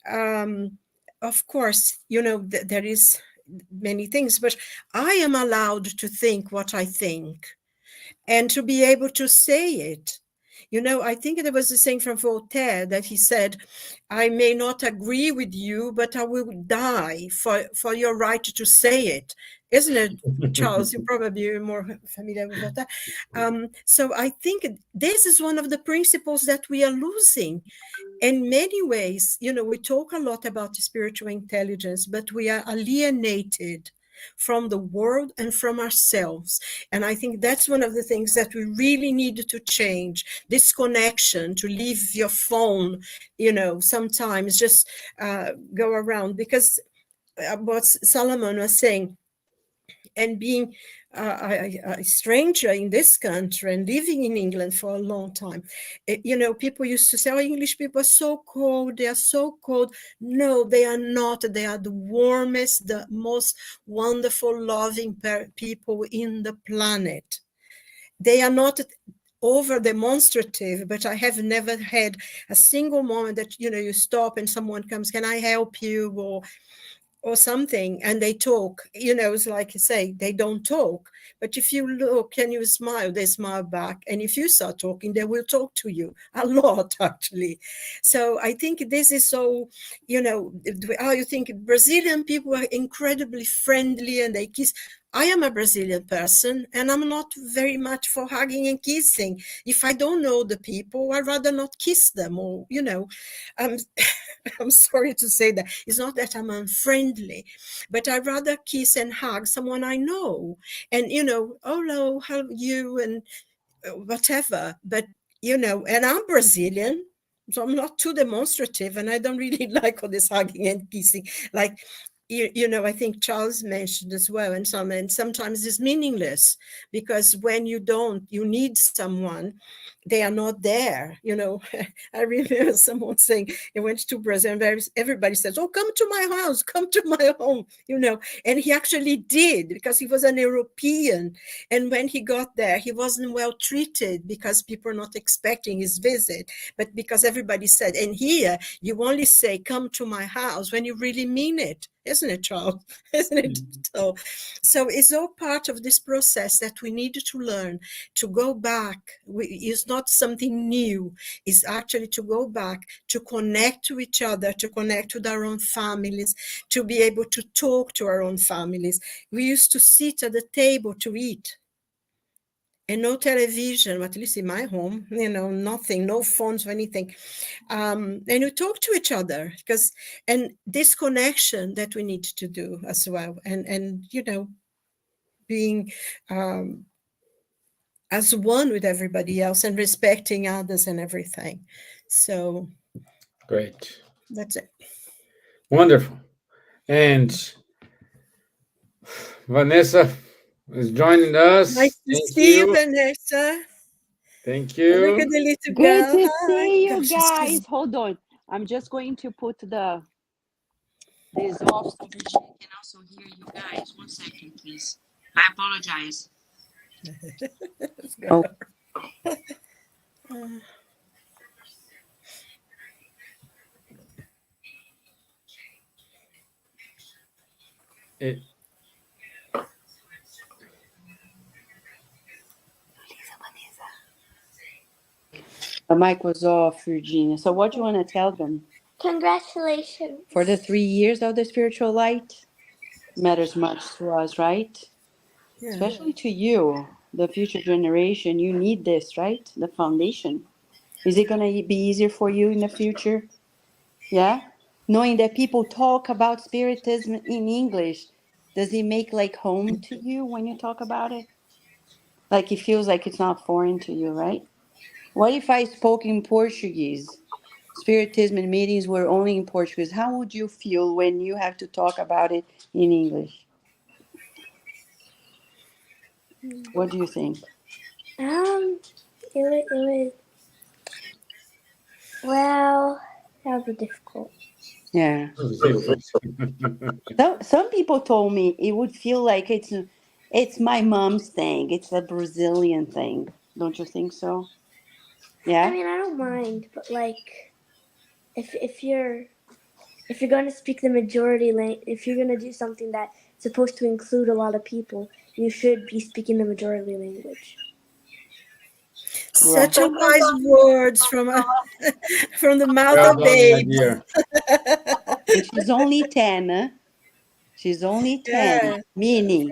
of course, you know, there is many things, but I am allowed to think what I think and to be able to say it. You know, I think there was a saying from Voltaire that he said, I may not agree with you, but I will die for your right to say it. Isn't it, Charles? You're probably more familiar with Voltaire. So I think this is one of the principles that we are losing. In many ways, you know, we talk a lot about spiritual intelligence, but we are alienated from the world and from ourselves. And I think that's one of the things that we really need to change, this connection, to leave your phone, you know, sometimes just go around, because what Solomon was saying, and being a stranger in this country and living in England for a long time, you know, people used to say, oh, English people are so cold, they are so cold. No, they are not. They are the warmest, the most wonderful, loving people in the planet. They are not over demonstrative, but I have never had a single moment that, you know, you stop and someone comes, can I help you? Or something, and they talk. You know, it's like you say, they don't talk, but if you look and you smile, they smile back, and if you start talking, they will talk to you a lot, actually. So I think this is so, you know, how you think Brazilian people are incredibly friendly and they kiss. I am a Brazilian person, and I'm not very much for hugging and kissing. If I don't know the people, I'd rather not kiss them, or, you know, I'm sorry to say that. It's not that I'm unfriendly, but I'd rather kiss and hug someone I know. And, you know, oh, hello, how are you? And whatever. But, you know, and I'm Brazilian, so I'm not too demonstrative, and I don't really like all this hugging and kissing. Like, you know, I think Charles mentioned as well, and sometimes it's meaningless, because when you need someone, they are not there. You know, I remember someone saying he went to Brazil and everybody says, oh, come to my house, come to my home, you know, and he actually did, because he was an European. And when he got there, he wasn't well treated because people are not expecting his visit, but because everybody said, and here you only say, come to my house when you really mean it. Isn't it, Charles? Isn't it? So it's all part of this process that we need to learn, to go back. It's not something new. It's actually to go back, to connect to each other, to connect with our own families, to be able to talk to our own families. We used to sit at the table to eat. And no television, at least in my home, you know, nothing, no phones or anything. And we talk to each other, and this connection that we need to do as well. And you know, being as one with everybody else and respecting others and everything. So Great. that's it. Wonderful. And Vanessa is joining us. Nice to Thank see you, you. Vanessa. Thank Oh, look you. at the little Good girl. to Hi. see you Gosh, she's guys. just- Hold on. I'm just going to put this off so Virginia can also hear you guys. 1 second, please. I apologize. Let's go. Oh. It, The mic was off, Virginia. So what do you want to tell them? Congratulations. For the 3 years of the spiritual light? Matters much to us, right? Yeah. Especially to you, the future generation. You need this, right? The foundation. Is it going to be easier for you in the future? Yeah? Knowing that people talk about spiritism in English, does it make like home to you when you talk about it? Like it feels like it's not foreign to you, right? What if I spoke in Portuguese? Spiritism and meetings were only in Portuguese. How would you feel when you have to talk about it in English? What do you think? It would, well, that would be difficult. Yeah. Some people told me it would feel like it's my mom's thing. It's a Brazilian thing. Don't you think so? Yeah. I mean, I don't mind, but like, if you're going to speak the majority language, if you're going to do something that's supposed to include a lot of people, you should be speaking the majority language. Such a wise words from from the mouth well of done, babes. Nadia. And she's only 10. Huh? She's only 10. Yeah. Meaning,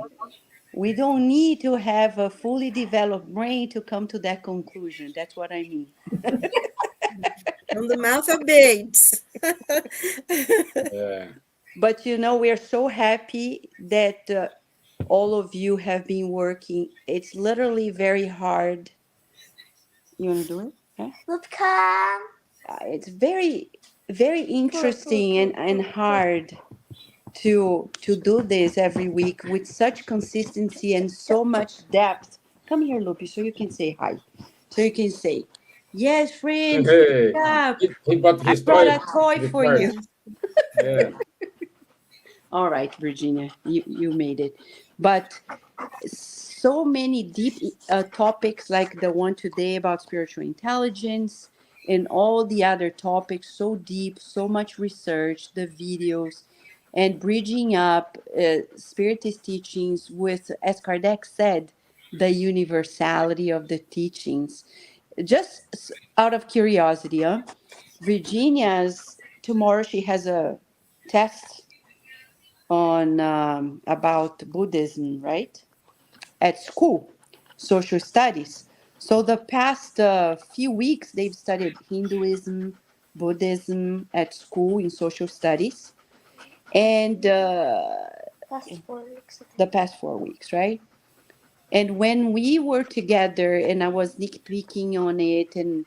we don't need to have a fully developed brain to come to that conclusion. That's what I mean. From the mouth of babes. Yeah. But we are so happy that all of you have been working. It's literally very hard. You want to do it? Okay. Lupka. It's very, very interesting and hard to do this every week with such consistency and so much depth. Come here, Lupi, so you can say hi. So you can say, yes, friends, Hey, wake up. he bought I his brought toy. a toy The for part. you. Yeah. All right, Virginia, you made it. But so many deep topics like the one today about spiritual intelligence and all the other topics, so deep, so much research, the videos, and bridging up spiritist teachings with, as Kardec said, the universality of the teachings. Just out of curiosity, Virginia's tomorrow she has a test on about Buddhism, right? At school, social studies. So the past few weeks, they've studied Hinduism, Buddhism at school in social studies, and Past 4 weeks. the past 4 weeks, right? And when we were together, and I was nitpicking on it, and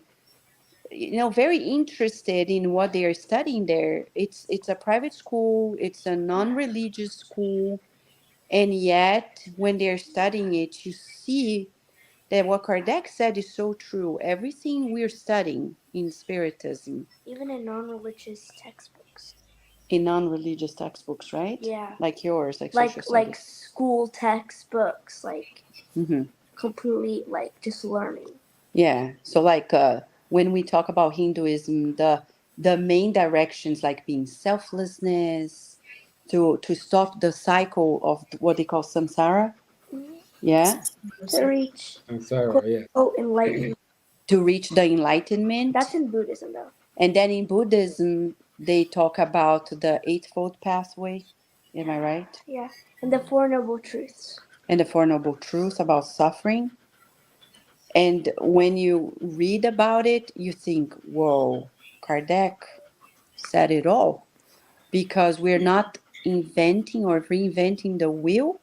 very interested in what they are studying there. It's a private school. It's a non-religious school. And yet, when they're studying it, you see that what Kardec said is so true. Everything we're studying in Spiritism, Even in non-religious textbooks. in non-religious textbooks, right? Yeah. Like yours, like Like social studies. school textbooks, like Mm-hmm. completely like just learning. Yeah. So like when we talk about Hinduism, the main directions like being selflessness, to stop the cycle of what they call samsara. Yeah. To reach I'm sorry. Yeah. enlightenment. To reach the enlightenment. That's in Buddhism though. And then in Buddhism, they talk about the Eightfold Pathway. Am I right? Yeah. And the Four Noble Truths. And the Four Noble Truths about suffering. And when you read about it, you think, whoa, Kardec said it all. Because we're not inventing or reinventing the wheel.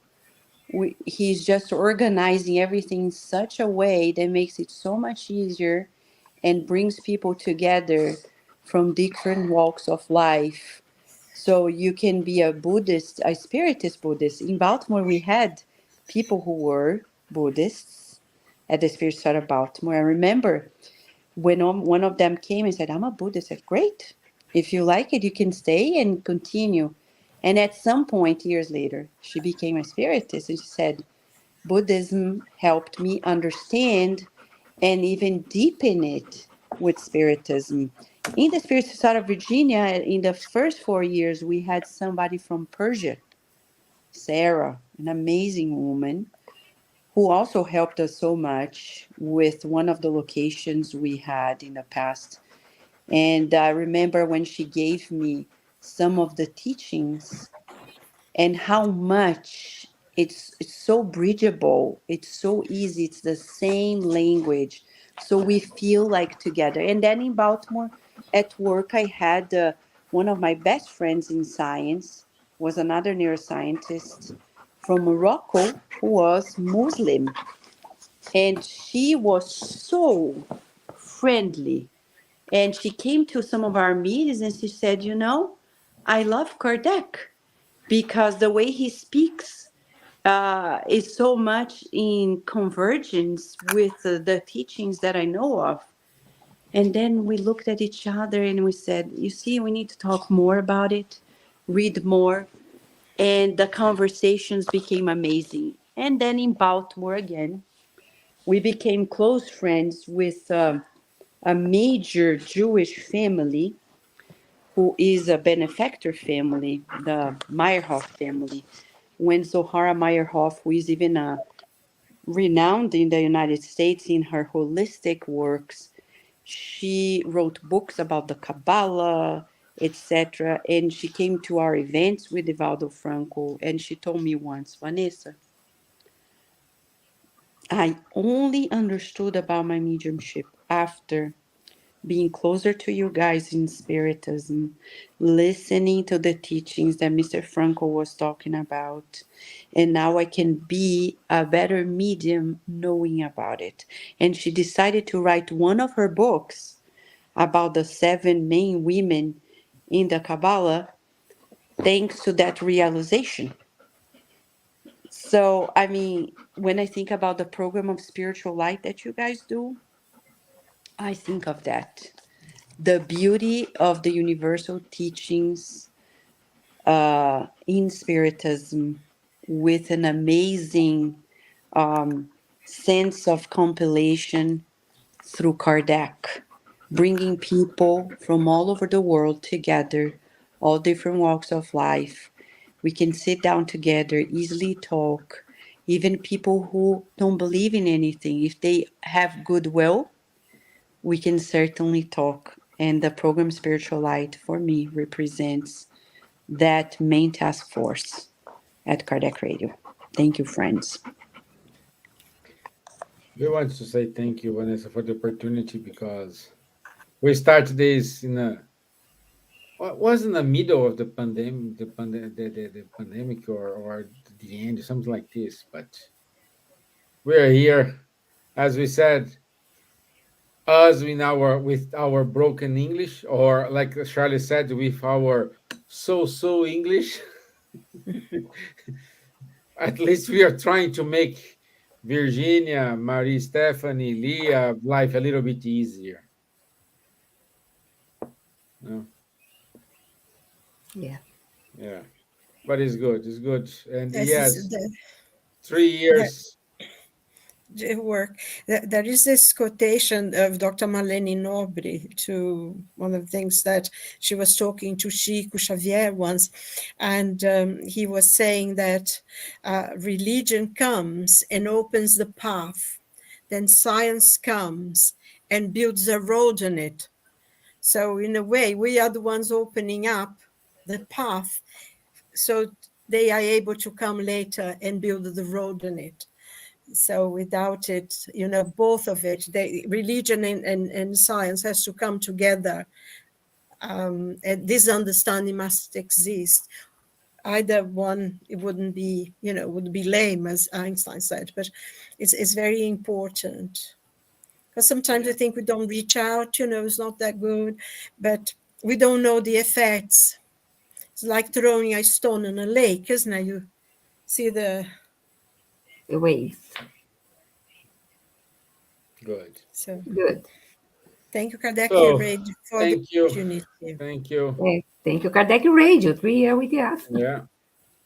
He's just organizing everything in such a way that makes it so much easier and brings people together from different walks of life So you can be a Buddhist, a spiritist Buddhist. In Baltimore, we had people who were Buddhists at the Spirit Center of Baltimore. I remember when one of them came and said, I'm a Buddhist. I said, great. If you like it, you can stay and continue. And at some point, years later, she became a spiritist and she said, Buddhism helped me understand and even deepen it with Spiritism. In the Spirit Society of Virginia, in the first 4 years, we had somebody from Persia, Sarah, an amazing woman, who also helped us so much with one of the locations we had in the past. And I remember when she gave me some of the teachings and how much it's so bridgeable, it's so easy, it's the same language, so we feel like together. And then in Baltimore at work, I had one of my best friends in science was another neuroscientist from Morocco who was Muslim, and she was so friendly, and she came to some of our meetings and she said, I love Kardec because the way he speaks is so much in convergence with the teachings that I know of. And then we looked at each other and we said, you see, we need to talk more about it, read more. And the conversations became amazing. And then in Baltimore again, we became close friends with a major Jewish family who is a benefactor family, the Meyerhoff family. When Zohara Meyerhoff, who is even renowned in the United States in her holistic works, she wrote books about the Kabbalah, etc. And she came to our events with Evaldo Franco, and she told me once, Vanessa, I only understood about my mediumship after being closer to you guys in Spiritism, listening to the teachings that Mr. Franco was talking about. And now I can be a better medium knowing about it. And she decided to write one of her books about the 7 main women in the Kabbalah, thanks to that realization. So, I mean, when I think about the program of spiritual light that you guys do, I think of that. The beauty of the universal teachings in Spiritism with an amazing sense of compilation through Kardec, bringing people from all over the world together, all different walks of life. We can sit down together, easily talk, even people who don't believe in anything. If they have goodwill, we can certainly talk. And the program Spiritual Light, for me, represents that main task force at Kardec Radio. Thank you, friends. We want to say thank you, Vanessa, for the opportunity because we started this in a what was in the middle of the pandemic, the pandemic or the end, something like this. But we're here, as we said, us with our broken English, or like Charlie said, with our so English. At least we are trying to make Virginia, Marie Stephanie, Leah life a little bit easier. No? Yeah. Yeah, but it's good. It's good, and This yes, is 3 years. the work. There is this quotation of Dr. Marlene Nobri to one of the things that she was talking to Chico Xavier once, and he was saying that religion comes and opens the path, then science comes and builds a road on it. So in a way, we are the ones opening up the path, so they are able to come later and build the road on it. So without it, both of it, religion and science has to come together. And this understanding must exist. Either one, it wouldn't be, would be lame, as Einstein said, but it's very important. Because sometimes I think we don't reach out, it's not that good, but we don't know the effects. It's like throwing a stone in a lake, isn't it? You see the waves. Good. so. Good. Thank you, Kardec So, Radio, for the thank you. opportunity. Thank you. Yes. Thank you, Kardec Radio, 3 years with us. Yeah.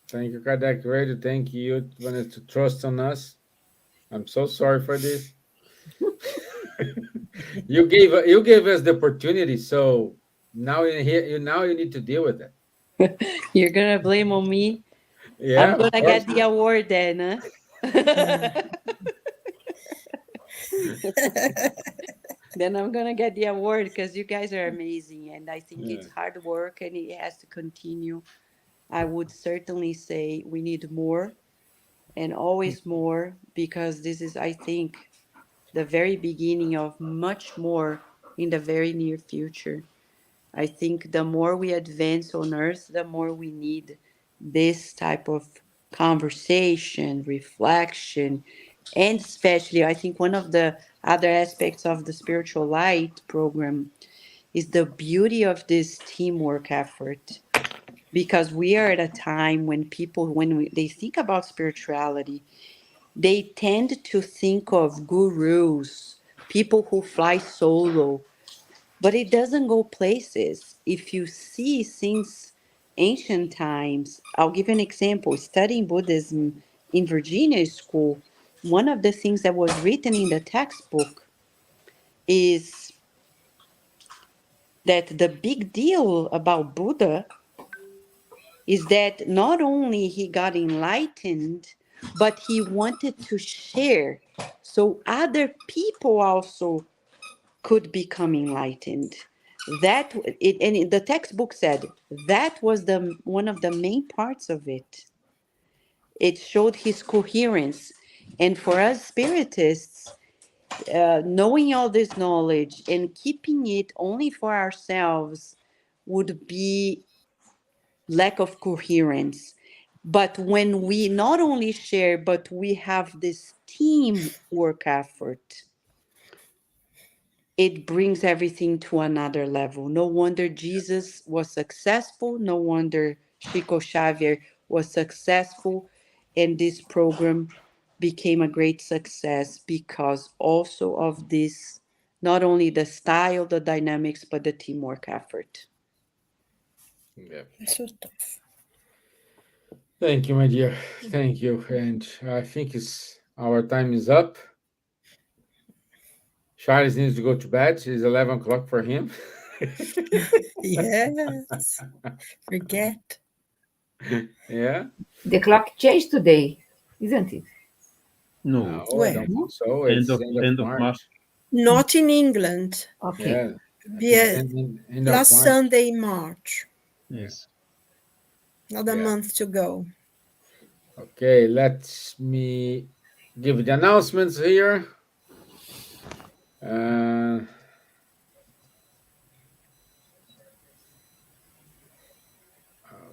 Thank you, Kardec Radio. Thank you to trust on us. I'm so sorry for this. you gave us the opportunity, so now you need to deal with it. You're gonna blame on me. Yeah, I'm of gonna course. get the award then, huh? Then I'm gonna get the award because you guys are amazing, and I think it's hard work and it has to continue. I would certainly say we need more and always more, because this is, I think, the very beginning of much more in the very near future. I think the more we advance on earth, the more we need this type of conversation, reflection, and especially, I think one of the other aspects of the Spiritual Light program is the beauty of this teamwork effort. Because we are at a time when people, they think about spirituality, they tend to think of gurus, people who fly solo, but it doesn't go places. If you see since ancient times, I'll give you an example. Studying Buddhism in Virginia school, one of the things that was written in the textbook is that the big deal about Buddha is that not only he got enlightened, but he wanted to share so other people also could become enlightened. And the textbook said that was the one of the main parts of it. It showed his coherence. And for us spiritists, knowing all this knowledge and keeping it only for ourselves would be lack of coherence. But when we not only share, but we have this teamwork effort, it brings everything to another level. No wonder Jesus was successful. No wonder Chico Xavier was successful. And this program became a great success because also of this, not only the style, the dynamics, but the teamwork effort. Yeah. So tough. Thank you, my dear. Thank you. And I think our time is up. Charles needs to go to bed. It's 11 o'clock for him. Yes. Forget. Yeah. The clock changed today, isn't it? No, I don't think so. end It's of March. Not in England. Okay. Yeah. Yeah. End of Last March. Sunday, March. Yes. Another month to go. Okay, let me give the announcements here. Oh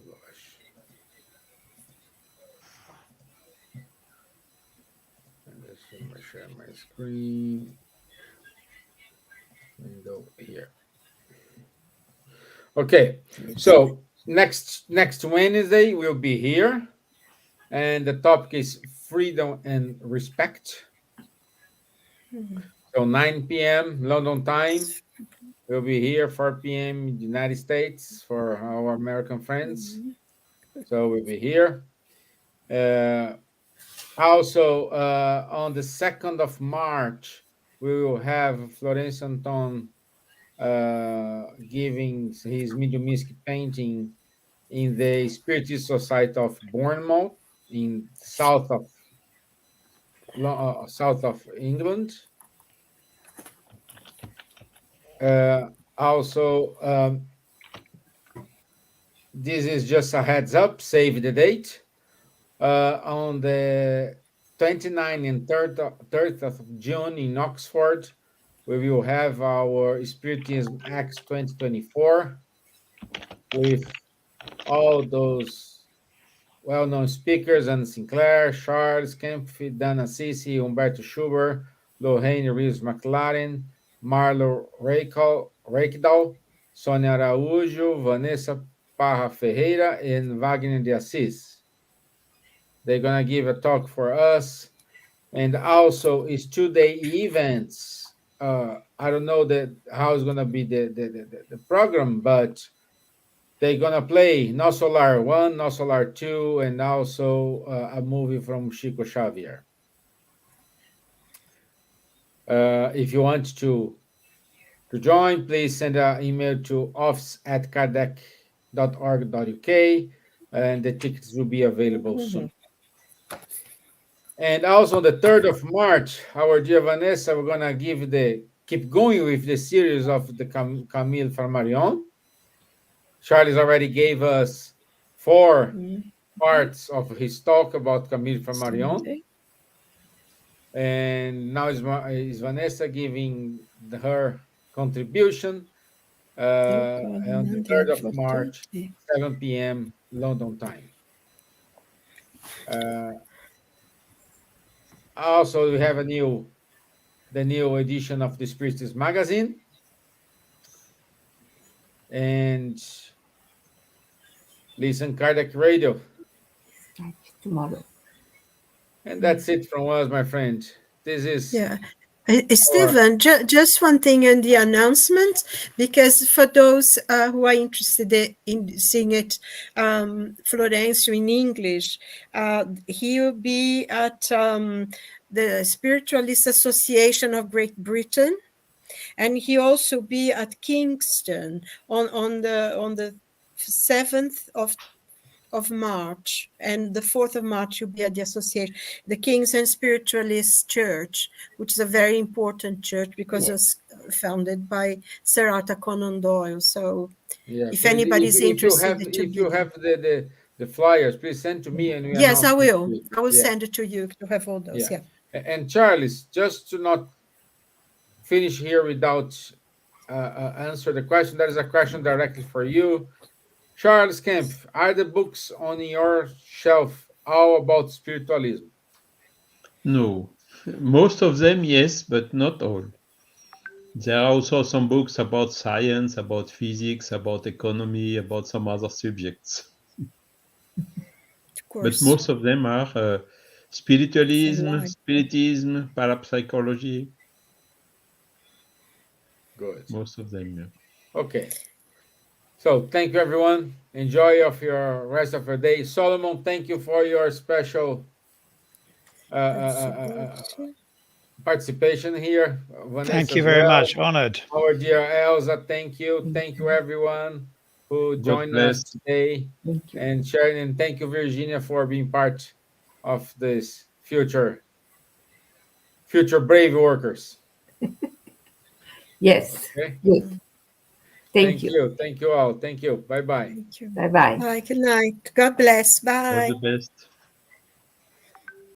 gosh. I'm going to share my screen. Window here. Okay, so next Wednesday we'll be here, and the topic is freedom and respect. So 9 p.m. London time. We'll be here 4 p.m. in the United States for our American friends. So we'll be here. Also, on the 2nd of March, we will have Florence Anton giving his mediumistic painting in the Spiritist Society of Bournemouth in south of England. Also, this is just a heads up, save the date. On the 29th and 3rd of June in Oxford, we will have our Spiritism Acts 2024 with all those well-known speakers: and Sinclair, Charles, Kempf, Dan Assisi, Humberto Schubert, Lorraine Reeves McLaren, Marlo Reikdal, Sonia Araújo, Vanessa Parra Ferreira and Wagner de Assis. They're going to give a talk for us. And also, it's 2-day events. I don't know how it's going to be the program, but they're going to play No Solar 1, No Solar 2, and also a movie from Chico Xavier. If you want to join, please send an email to office@kardec.org.uk, and the tickets will be available soon. And also on the 3rd of March, our dear Vanessa, we're gonna keep going with the series of the Camille Flammarion. Charles already gave us 4 parts of his talk about Camille Flammarion. And now is Vanessa giving her contribution on the 3rd of March, 7 p.m. London time. Also, we have the new edition of the Spiritist magazine, and listen Kardec Radio. Start tomorrow. And that's it from us, my friend. This is Stevan, just one thing in the announcement, because for those who are interested in seeing it, Florencio in English, he will be at the Spiritualist Association of Great Britain, and he also be at Kingston on the 7th of March, and the 4th of March you'll be at the association, the Kings and Spiritualist Church, which is a very important church because it's founded by Sir Arthur Conan Doyle. So if anybody's interested, if you have the flyers, please send to me. And yes, I will. I will send it to you to have all those. Yeah. And Charles, just to not finish here without answer the question, there is a question directly for you. Charles Kempf, are the books on your shelf all about spiritualism? No, most of them, yes, but not all. There are also some books about science, about physics, about economy, about some other subjects. But most of them are spiritualism, spiritism, parapsychology. Good. Most of them, yeah. Okay. So thank you, everyone. Enjoy of your rest of your day. Solomon, thank you for your special participation here. Vanessa, thank you very much. Honored. Our dear Elsa, thank you. Thank you, everyone who joined us today and sharing. And thank you, Virginia, for being part of this future brave workers. Yes. Okay. Good. Thank you. Thank you all. Thank you. Bye-bye. Bye-bye. Bye. Good night. God bless. Bye. All the best.